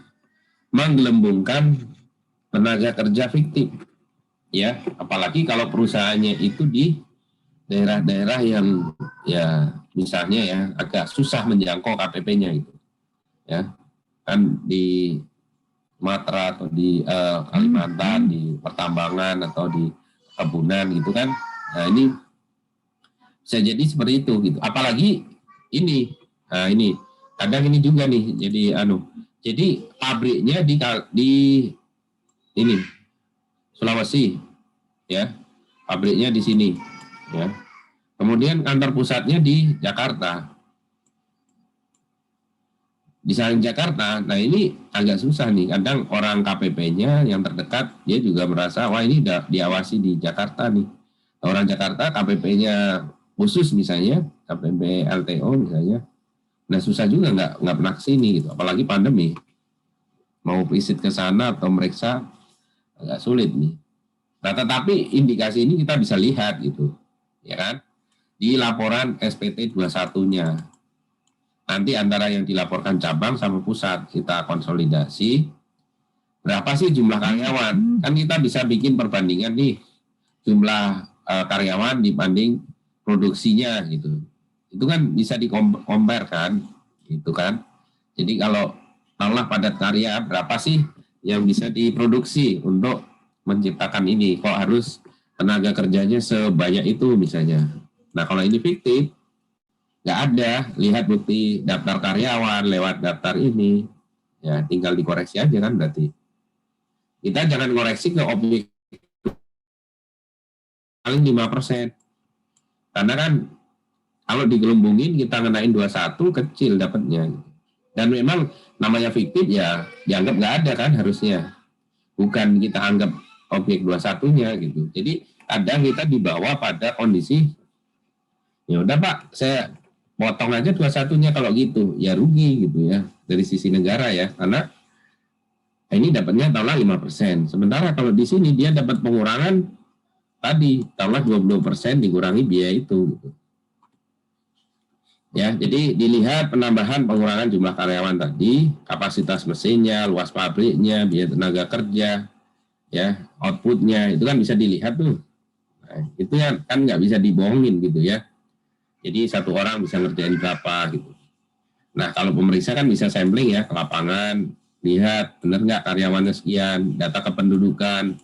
menggelembungkan tenaga kerja fiktif. Ya, apalagi kalau perusahaannya itu di daerah-daerah yang ya misalnya ya agak susah menjangkau KPP-nya itu. Ya. Kan di Sumatera atau di Kalimantan, di pertambangan atau di kebunan gitu kan. Nah, ini bisa jadi seperti itu gitu. Apalagi ini. Nah, ini kadang ini juga nih jadi pabriknya di ini Sulawesi, ya, pabriknya di sini, ya. Kemudian kantor pusatnya di Jakarta. Di samping Jakarta, nah ini agak susah nih. Kadang orang KPP-nya yang terdekat, dia juga merasa, wah ini udah diawasi di Jakarta nih. Orang Jakarta, KPP-nya khusus misalnya, KPP LTO misalnya, nah susah juga nggak pernah kesini gitu, apalagi pandemi. Mau visit ke sana atau meriksa, agak sulit nih. Nah tetapi indikasi ini kita bisa lihat gitu, ya kan? Di laporan SPT 21-nya. Nanti antara yang dilaporkan cabang sama pusat kita konsolidasi berapa sih jumlah karyawan. Kan kita bisa bikin perbandingan nih jumlah karyawan dibanding produksinya gitu. Itu kan bisa di-compare kan, gitu kan. Jadi kalau taruhlah padat karya berapa sih yang bisa diproduksi untuk menciptakan ini, kok harus tenaga kerjanya sebanyak itu misalnya. Nah kalau ini fiktif, nggak ada, lihat bukti daftar karyawan lewat daftar ini, ya tinggal dikoreksi aja kan berarti. Kita jangan koreksi ke objek paling 5%. Karena kan kalau digelumbungin kita ngenain 21 kecil dapatnya. Dan memang namanya fiktif ya dianggap nggak ada kan harusnya. Bukan kita anggap objek 21-nya gitu. Jadi kadang kita dibawa pada kondisi ya udah Pak, saya potong aja 21-nya kalau gitu, ya rugi gitu ya dari sisi negara ya, karena ini dapatnya taruhlah 5%. Sementara kalau di sini dia dapat pengurangan tadi taruhlah 22% dikurangi biaya itu gitu. Ya, jadi dilihat penambahan pengurangan jumlah karyawan tadi, kapasitas mesinnya, luas pabriknya, biaya tenaga kerja, ya, outputnya itu kan bisa dilihat tuh. Nah, itu kan nggak bisa dibohongin gitu ya. Jadi satu orang bisa ngerjain berapa gitu. Nah kalau pemeriksa kan bisa sampling ya ke lapangan, lihat benar nggak karyawannya sekian, data kependudukan,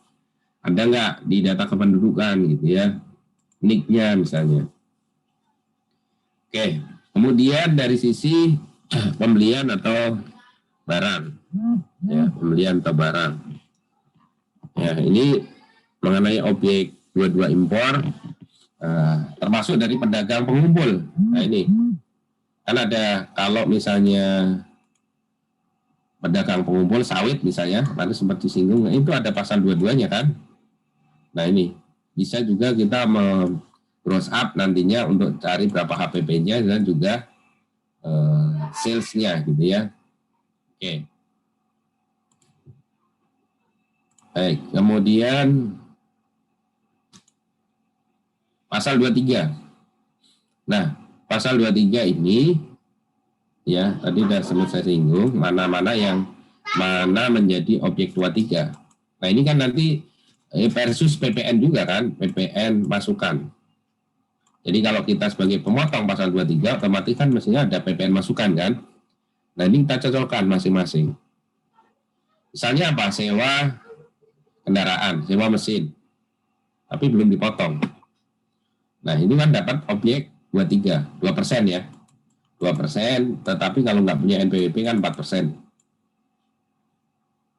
ada nggak di data kependudukan gitu ya, NIK-nya misalnya. Oke, kemudian dari sisi pembelian atau barang, ya pembelian atau barang. Ya ini mengenai objek 22 impor. Termasuk dari pedagang pengumpul. Nah ini kan ada kalau misalnya pedagang pengumpul sawit misalnya, tadi sempat disinggung, itu ada pasal 22-nya kan. Nah ini bisa juga kita cross up nantinya untuk cari berapa HPP-nya dan juga sales-nya gitu ya. Oke. Baik, kemudian pasal 23. Nah, pasal 23 ini ya, tadi sudah sempat saya singgung mana menjadi objek 23. Nah, ini kan nanti versus PPN juga kan, PPN masukan. Jadi kalau kita sebagai pemotong pasal 23 otomatis kan mestinya ada PPN masukan kan. Nah, ini kita cocokkan masing-masing. Misalnya apa? Sewa kendaraan, sewa mesin. Tapi belum dipotong. Nah, ini kan dapat objek 23, 2% ya. 2%, tetapi kalau nggak punya NPWP kan 4%.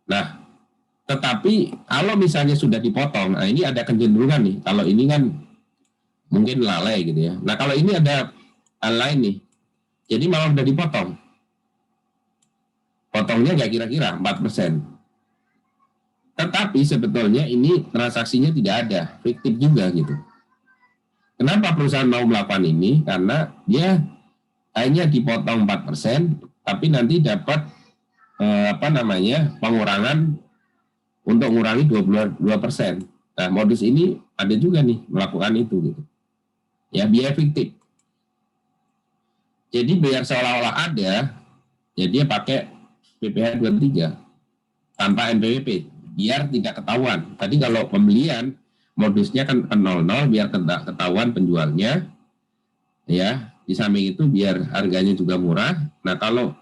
Nah, tetapi kalau misalnya sudah dipotong, nah ini ada kecenderungan nih. Kalau ini kan mungkin lalai gitu ya. Nah, kalau ini ada hal lain nih. Jadi malah udah dipotong. Potongnya nggak kira-kira 4%. Tetapi sebetulnya ini transaksinya tidak ada, fiktif juga gitu. Kenapa perusahaan mau melakukan ini? Karena dia hanya dipotong 4%, tapi nanti dapat pengurangan untuk mengurangi 22%. Nah, modus ini ada juga nih melakukan itu gitu. Ya, biaya fiktif. Jadi biar seolah-olah ada, ya dia pakai PPh 23 tanpa NPWP, biar tidak ketahuan. Tadi kalau pembelian modusnya kan 00 biar ketahuan penjualnya, ya di samping itu biar harganya juga murah. Nah kalau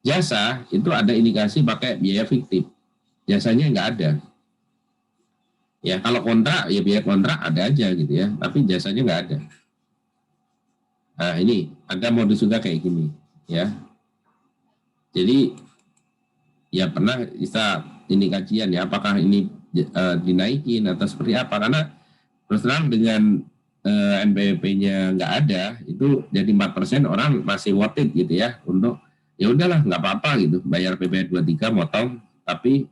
jasa itu ada indikasi pakai biaya fiktif, jasanya nggak ada. Ya kalau kontrak ya biaya kontrak ada aja gitu ya, tapi jasanya nggak ada. Nah ini ada modus juga kayak gini, ya. Jadi ya pernah bisa ini kajian ya, apakah ini dinaikin atau seperti apa, karena terus terang dengan NPWP-nya nggak ada, itu jadi 4% orang masih worth it gitu ya, untuk ya udahlah nggak apa-apa gitu, bayar PPh 23 motong, tapi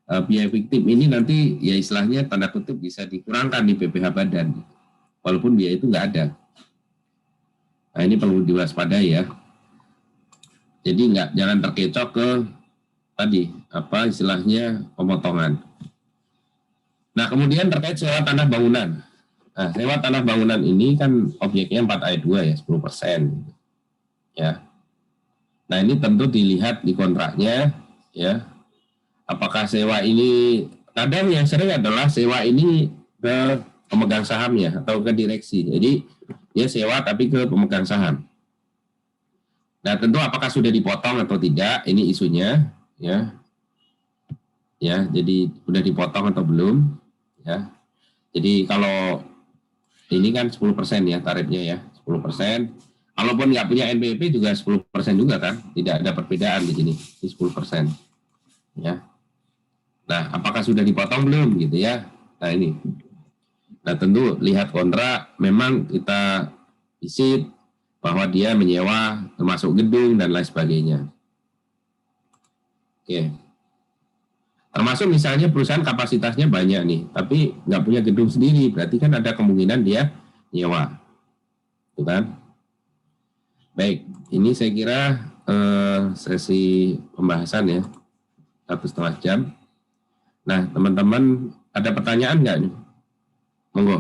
biaya fiktif ini nanti ya istilahnya tanda kutip bisa dikurangkan di PPh badan, walaupun biaya itu nggak ada. Nah ini perlu diwaspadai ya. Jadi jangan terkecoh ke tadi apa istilahnya pemotongan. Nah kemudian terkait sewa tanah bangunan. Nah sewa tanah bangunan ini kan objeknya 4 ayat 2 ya 10%. Ya. Nah ini tentu dilihat di kontraknya ya. Apakah sewa ini, kadang yang sering adalah sewa ini ke pemegang sahamnya atau ke direksi. Jadi dia sewa tapi ke pemegang saham. Nah tentu apakah sudah dipotong atau tidak, ini isunya ya. Ya, jadi sudah dipotong atau belum ya. Jadi kalau ini kan 10% ya tarifnya ya, 10%. Kalaupun nggak punya NPWP juga 10% juga kan, tidak ada perbedaan di sini, di 10%. Ya. Nah, apakah sudah dipotong belum gitu ya? Nah ini. Nah tentu lihat kontrak, memang kita visit bahwa dia menyewa termasuk gedung dan lain sebagainya. Oke. Termasuk misalnya perusahaan kapasitasnya banyak nih, tapi nggak punya gedung sendiri, berarti kan ada kemungkinan dia nyewa. Itu kan? Baik, ini saya kira sesi pembahasan ya, 1,5 jam. Nah, teman-teman ada pertanyaan nggak nih? Monggo.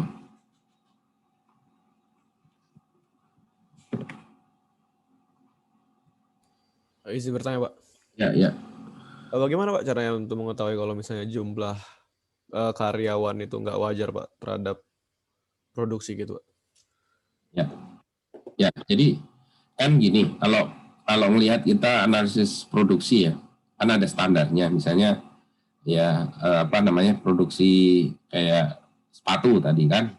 Izin bertanya, Pak. Ya. Bagaimana Pak caranya untuk mengetahui kalau misalnya jumlah karyawan itu nggak wajar Pak terhadap produksi gitu Pak? Ya. Jadi kan gini, kalau melihat kita analisis produksi ya, kan ada standarnya. Misalnya ya produksi kayak sepatu tadi kan,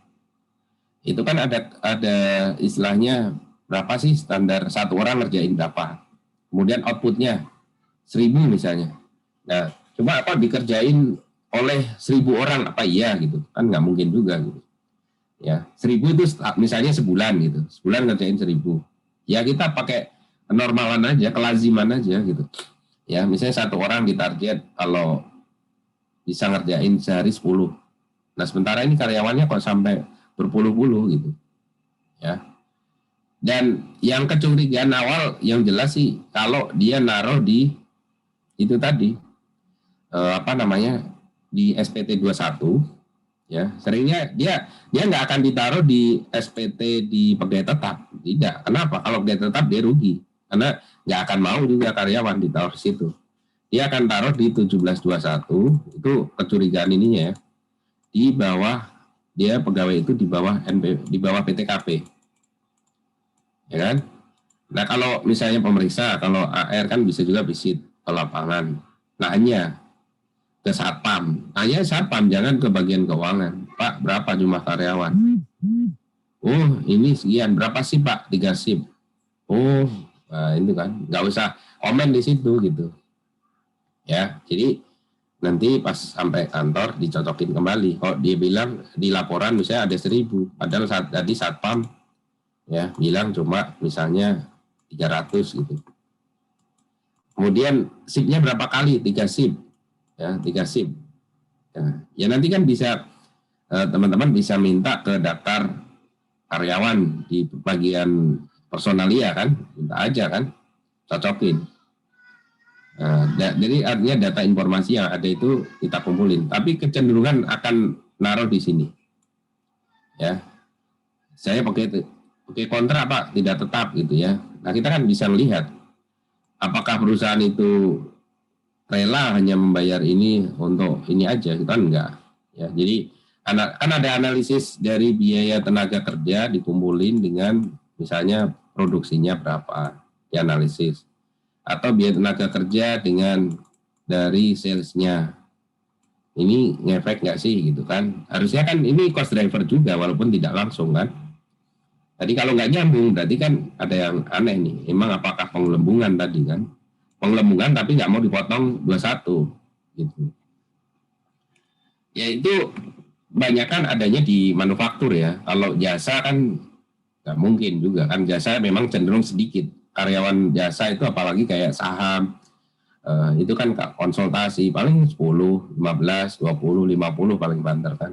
itu kan ada istilahnya berapa sih standar satu orang ngerjain berapa, kemudian outputnya 1000 misalnya. Nah coba apa dikerjain oleh 1000 orang, apa iya gitu kan, nggak mungkin juga gitu ya. 1000 itu misalnya sebulan gitu, sebulan ngerjain 1000 ya, kita pakai normalan aja, kelaziman aja gitu ya. Misalnya satu orang ditarget kalau bisa ngerjain sehari 10. Nah sementara ini karyawannya kok sampai berpuluh-puluh gitu ya. Dan yang kecurigaan awal yang jelas sih kalau dia naruh di itu tadi di SPT 21 ya, seringnya dia nggak akan ditaruh di SPT di pegawai tetap, tidak. Kenapa? Kalau pegawai tetap dia rugi, karena nggak akan mau juga karyawan ditaruh di situ. Dia akan taruh di 1721, itu kecurigaan ininya ya, di bawah dia pegawai itu di bawah PTKP, ya kan? Nah kalau misalnya pemeriksa, kalau AR kan bisa juga visit ke lapangan, nanya ke satpam, jangan ke bagian keuangan. Pak, berapa jumlah karyawan? Oh ini sekian, berapa sih Pak? 3 sip. Oh, nah itu kan nggak usah komen di situ gitu. Ya, jadi nanti pas sampai kantor dicocokin kembali. Kalau dia bilang di laporan misalnya ada 1000, padahal tadi satpam ya bilang cuma misalnya 300 gitu. Kemudian sipnya berapa kali? 3 sip. Ya, 3 sip. Ya nanti kan bisa teman-teman bisa minta ke daftar karyawan di bagian personalia kan, minta aja kan, cocokin. Jadi artinya data informasi yang ada itu kita kumpulin, tapi kecenderungan akan naruh di sini. Ya, saya pakai kontrak Pak, tidak tetap gitu ya. Nah kita kan bisa melihat apakah perusahaan itu rela hanya membayar ini untuk ini aja, itu kan enggak. Ya, jadi kan ada analisis dari biaya tenaga kerja dikumpulin dengan misalnya produksinya berapa, dianalisis. Atau biaya tenaga kerja dengan dari salesnya, ini ngefek nggak sih gitu kan? Harusnya kan ini cost driver juga walaupun tidak langsung kan. Tadi kalau nggak nyambung berarti kan ada yang aneh nih. Emang apakah pengelembungan tadi kan? Pengelembungan tapi nggak mau dipotong 21 gitu. Ya itu Banyakan adanya di manufaktur ya. Kalau jasa kan nggak mungkin juga kan, jasa memang cenderung sedikit. Karyawan jasa itu apalagi kayak saham, itu kan konsultasi paling 10, 15, 20, 50 paling banter kan.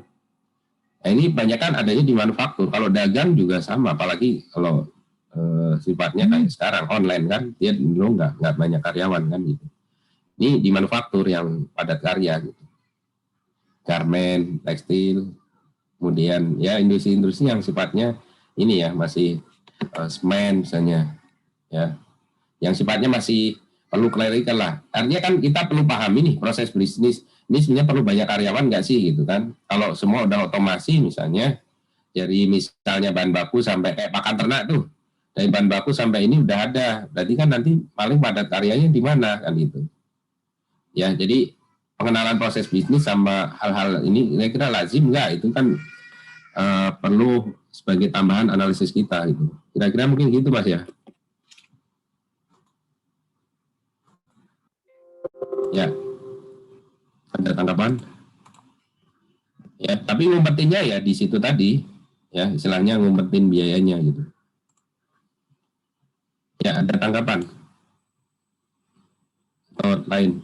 Nah, ini banyakan adanya di manufaktur. Kalau dagang juga sama, apalagi kalau sifatnya kayak sekarang online kan, dia dulu nggak banyak karyawan kan gitu. Ini di manufaktur yang padat karya gitu. Garmen, tekstil, kemudian ya industri-industri yang sifatnya ini ya masih semen misalnya ya, yang sifatnya masih perlu clerical lah. Artinya kan kita perlu pahami nih proses bisnis ini sebenarnya perlu banyak karyawan nggak sih gitu kan. Kalau semua udah otomasi misalnya, dari misalnya bahan baku sampai kayak pakan ternak tuh, dari bahan baku sampai ini udah ada, berarti kan nanti paling padat karyanya di mana kan gitu ya. Jadi pengenalan proses bisnis sama hal-hal ini kira-kira lazim nggak, itu kan perlu sebagai tambahan analisis kita gitu. Kira-kira mungkin gitu Mas ya. Ya, ada tanggapan? Ya, tapi ngumpetinnya ya di situ tadi, ya istilahnya ngumpetin biayanya gitu. Ya, ada tanggapan? Atau lain?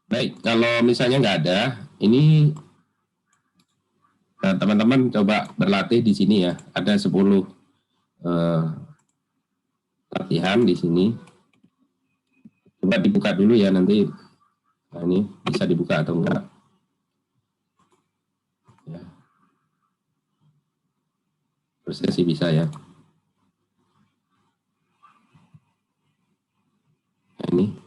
Baik, kalau misalnya nggak ada, ini teman-teman coba berlatih di sini ya. Ada 10 latihan di sini. Coba dibuka dulu ya nanti. Nah, ini bisa dibuka atau enggak? Ya. Terusnya sih bisa ya. Nah, ini.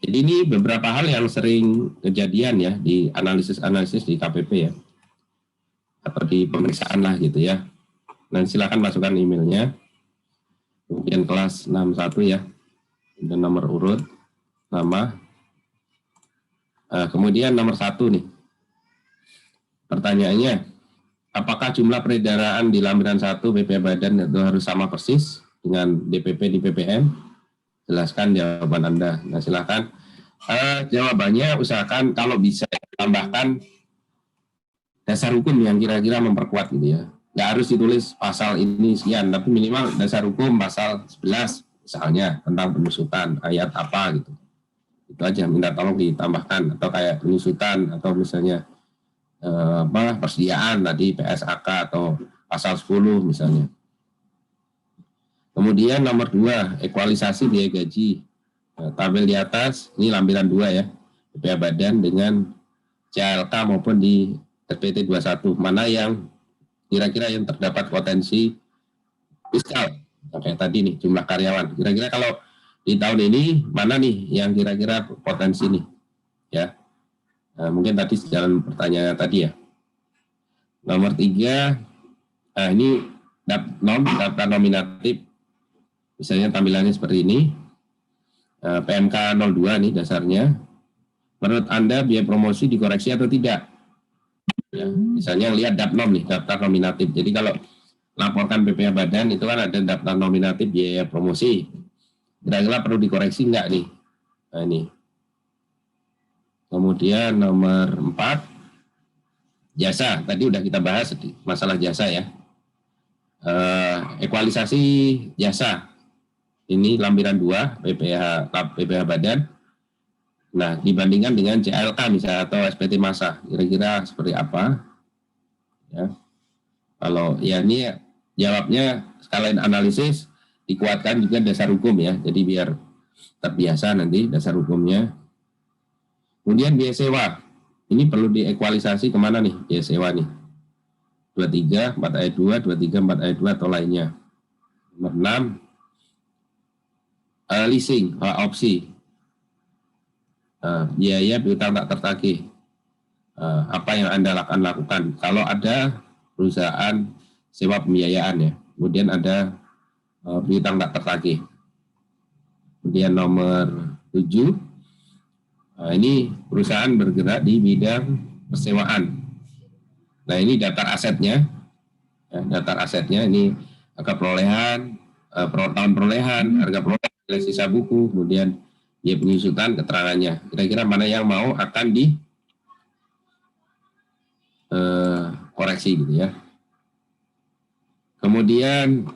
Jadi ini beberapa hal yang sering kejadian ya di analisis di KPP ya, atau di pemeriksaan lah gitu ya. Dan silakan masukkan emailnya. Kemudian kelas 61 ya, dan nomor urut, nama. Kemudian nomor 1 nih, pertanyaannya, apakah jumlah peredaran di lampiran 1 BPH Badan itu harus sama persis dengan DPP di PPM? Jelaskan jawaban Anda. Nah silakan. Jawabannya usahakan kalau bisa tambahkan dasar hukum yang kira-kira memperkuat gitu ya. Nggak harus ditulis pasal ini sekian, tapi minimal dasar hukum pasal 11 misalnya tentang penyusutan ayat apa gitu. Itu aja, minta tolong ditambahkan, atau kayak penyusutan atau misalnya persediaan tadi PSAK atau pasal 10 misalnya. Kemudian nomor 2, ekualisasi biaya gaji. Nah, tabel di atas ini lampiran 2 ya, BPH Badan dengan CLK maupun di SPT 21, mana yang kira-kira yang terdapat potensi fiskal. Nah, kayak tadi nih jumlah karyawan. Kira-kira kalau di tahun ini mana nih yang kira-kira potensi nih ya. Nah, mungkin tadi jalan pertanyaan tadi ya. Nomor 3, nah ini daftar nominatif. Misalnya tampilannya seperti ini. PMK 02 nih dasarnya. Menurut Anda biaya promosi dikoreksi atau tidak? Ya, misalnya lihat dapnom nih, daftar nominatif. Jadi kalau laporkan BPH Badan itu kan ada daftar nominatif biaya promosi. Kira-kira perlu dikoreksi enggak nih? Nah ini. Kemudian nomor 4, jasa. Tadi udah kita bahas masalah jasa ya. Ekualisasi jasa. Ini lampiran 2 BPH Badan. Nah, dibandingkan dengan CLK misalnya atau SPT masa, kira-kira seperti apa? Ya. Kalau ya ini jawabnya sekalian analisis, dikuatkan juga dasar hukum ya. Jadi biar terbiasa nanti dasar hukumnya. Kemudian biaya sewa. Ini perlu diekualisasi kemana nih biaya sewa nih? 23, 4 ayat 2, 23, 4 ayat 2 atau lainnya. Nomor 6, leasing, opsi. Biaya piutang tak tertagih. Apa yang Anda akan lakukan? Kalau ada perusahaan sewa pembiayaan ya, kemudian ada piutang tak tertagih. Kemudian nomor 7, ini perusahaan bergerak di bidang persewaan. Nah ini daftar asetnya, ya, daftar asetnya ini angka perolehan, tahun perolehan, harga perolehan, nilai sisa buku, kemudian biaya penyusutan, keterangannya. Kira-kira mana yang mau akan di koreksi gitu ya. Kemudian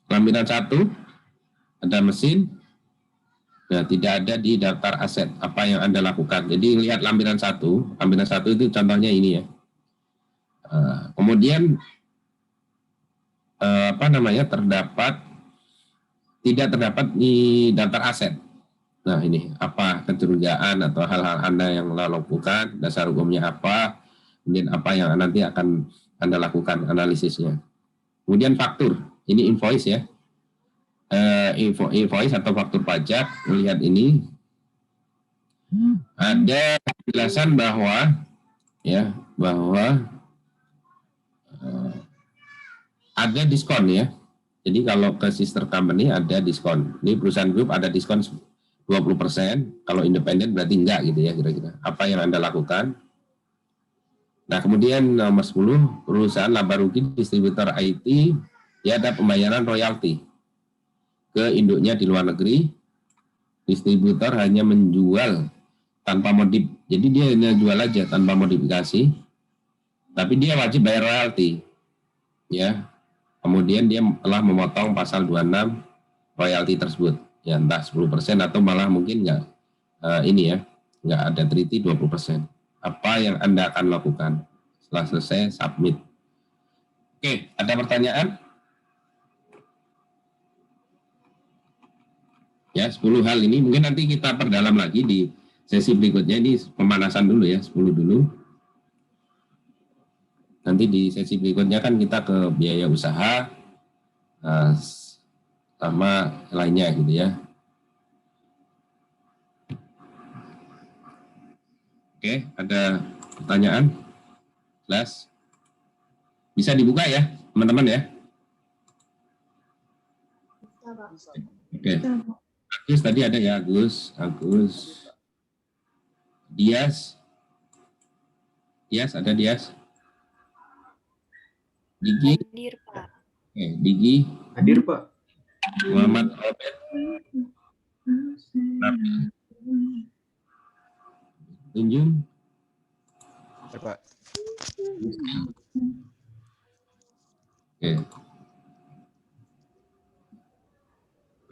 lampiran 1 ada mesin. Nah, tidak ada di daftar aset. Apa yang Anda lakukan? Jadi lihat lampiran 1. Lampiran 1 itu contohnya ini ya. Kemudian tidak terdapat di daftar aset. Nah, ini apa kecurigaan atau hal-hal Anda yang lakukan, dasar hukumnya apa, kemudian apa yang nanti akan Anda lakukan analisisnya. Kemudian faktur, ini invoice ya. Invoice atau faktur pajak, melihat ini ada penjelasan bahwa ada diskon ya. Jadi kalau ke sister company ada diskon. Ini perusahaan grup ada diskon 20%, kalau independen berarti enggak gitu ya kira-kira. Apa yang Anda lakukan? Nah, kemudian nomor 10, perusahaan laba rugi distributor IT, ya ada pembayaran royalti ke induknya di luar negeri. Distributor hanya menjual tanpa modif. Jadi dia hanya jual aja tanpa modifikasi. Tapi dia wajib bayar royalti. Ya. Kemudian dia telah memotong pasal 26 royalti tersebut. Ya entah 10% atau malah mungkin enggak enggak ada treaty 20%. Apa yang Anda akan lakukan setelah selesai submit? Oke, ada pertanyaan? Ya, 10 hal ini mungkin nanti kita perdalam lagi di sesi berikutnya. Ini pemanasan dulu ya, 10 dulu. Nanti di sesi berikutnya kan kita ke biaya usaha sama lainnya gitu ya. Oke, ada pertanyaan? Jelas? Bisa dibuka ya, teman-teman ya? Oke. Agus tadi ada ya, Agus. Dias, ada Dias. Digi. Hadir, Pak. Oke, Digi. Hadir, Pak. Muhammad Obed. Tunjung. Ya, Pak.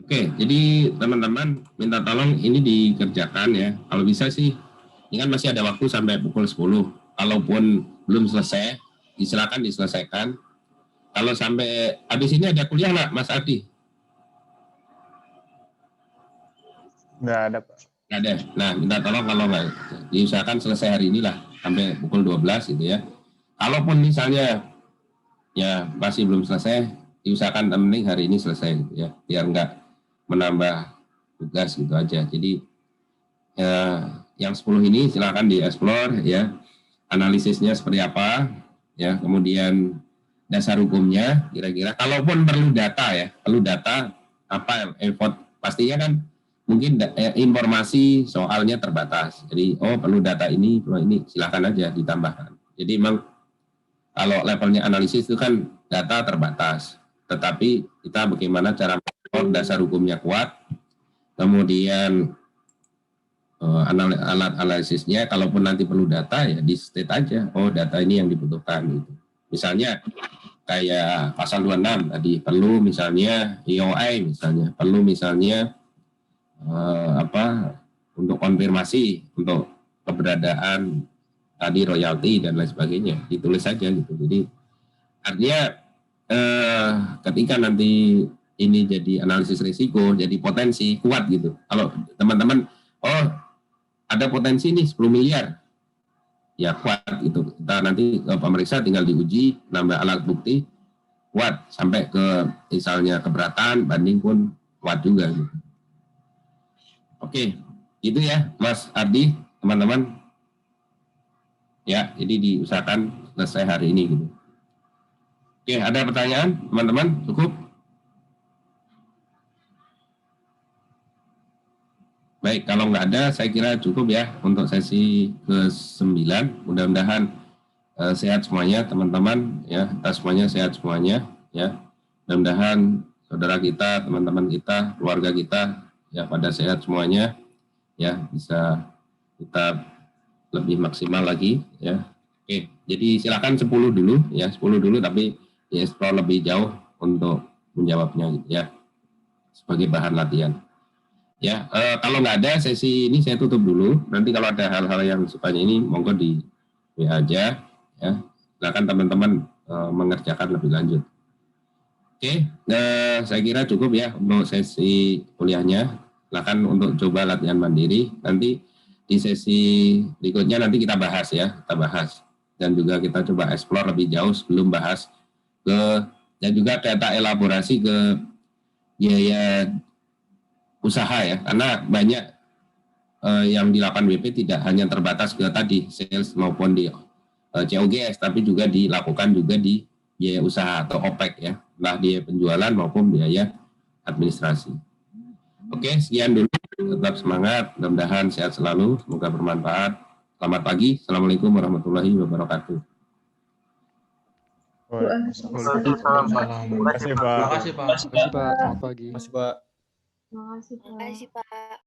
Oke, jadi teman-teman minta tolong ini dikerjakan ya. Kalau bisa sih, ini kan masih ada waktu sampai pukul 10. Kalaupun belum selesai, silakan diselesaikan. Kalau sampai habis ini ada kuliah nggak, Mas Adi? Nggak ada, Pak. Nggak ada. Nah, minta tolong kalau nggak, diusahakan selesai hari ini lah, sampai pukul 12 gitu ya. Kalaupun misalnya ya masih belum selesai, diusahakan penting hari ini selesai gitu ya, biar nggak menambah tugas gitu aja. Jadi yang 10 ini silakan dieksplor ya, analisisnya seperti apa ya, kemudian dasar hukumnya kira-kira. Kalaupun perlu data ya, apa effort, pastinya kan mungkin informasi soalnya terbatas. Jadi perlu data ini, perlu ini, silakan aja ditambahkan. Jadi memang kalau levelnya analisis itu kan data terbatas, tetapi kita bagaimana cara dasar hukumnya kuat, kemudian alat analisisnya, kalaupun nanti perlu data ya di state aja, data ini yang dibutuhkan gitu. Misalnya kayak pasal 26 tadi perlu misalnya EOI, misalnya perlu misalnya untuk konfirmasi untuk keberadaan tadi royalti dan lain sebagainya, ditulis saja gitu. Jadi artinya ketika nanti ini jadi analisis risiko, jadi potensi kuat gitu. Kalau teman-teman, ada potensi nih 10 miliar, ya kuat gitu. Kita nanti pemeriksa tinggal diuji, nambah alat bukti, kuat. Sampai ke misalnya keberatan, banding pun kuat juga gitu. Oke, itu ya Mas Ardi, teman-teman. Ya, jadi diusahakan selesai hari ini gitu. Oke, ada pertanyaan teman-teman? Cukup? Baik, kalau nggak ada, saya kira cukup ya untuk sesi ke-9. Mudah-mudahan sehat semuanya, teman-teman. Ya, kita semuanya sehat semuanya. Ya, mudah-mudahan saudara kita, teman-teman kita, keluarga kita ya pada sehat semuanya, ya bisa kita lebih maksimal lagi ya. Oke, jadi silakan 10 dulu ya, 10 dulu tapi explore lebih jauh untuk menjawabnya gitu ya, sebagai bahan latihan. Ya, kalau nggak ada sesi ini saya tutup dulu. Nanti kalau ada hal-hal yang sifatnya ini monggo di WA aja ya. Silakan teman-teman mengerjakan lebih lanjut. Oke, saya kira cukup ya untuk sesi kuliahnya. Silakan untuk coba latihan mandiri. Nanti di sesi berikutnya nanti kita bahas ya, kita bahas dan juga kita coba explore lebih jauh sebelum bahas ke dan juga data elaborasi ke biaya usaha ya, karena banyak yang dilakukan WP tidak hanya terbatas ke tadi sales maupun di COGS, tapi juga dilakukan juga di biaya usaha atau OPEX ya, entah biaya penjualan maupun biaya administrasi. Oke, sekian dulu. Tetap semangat, mudah-mudahan sehat selalu, semoga bermanfaat. Selamat pagi, Assalamualaikum warahmatullahi wabarakatuh. Waalaikumsalam. Terima kasih Pak. Terima kasih Pak. Selamat pagi. Masih Pak. Terima kasih, Pak. Terima kasih, Pak.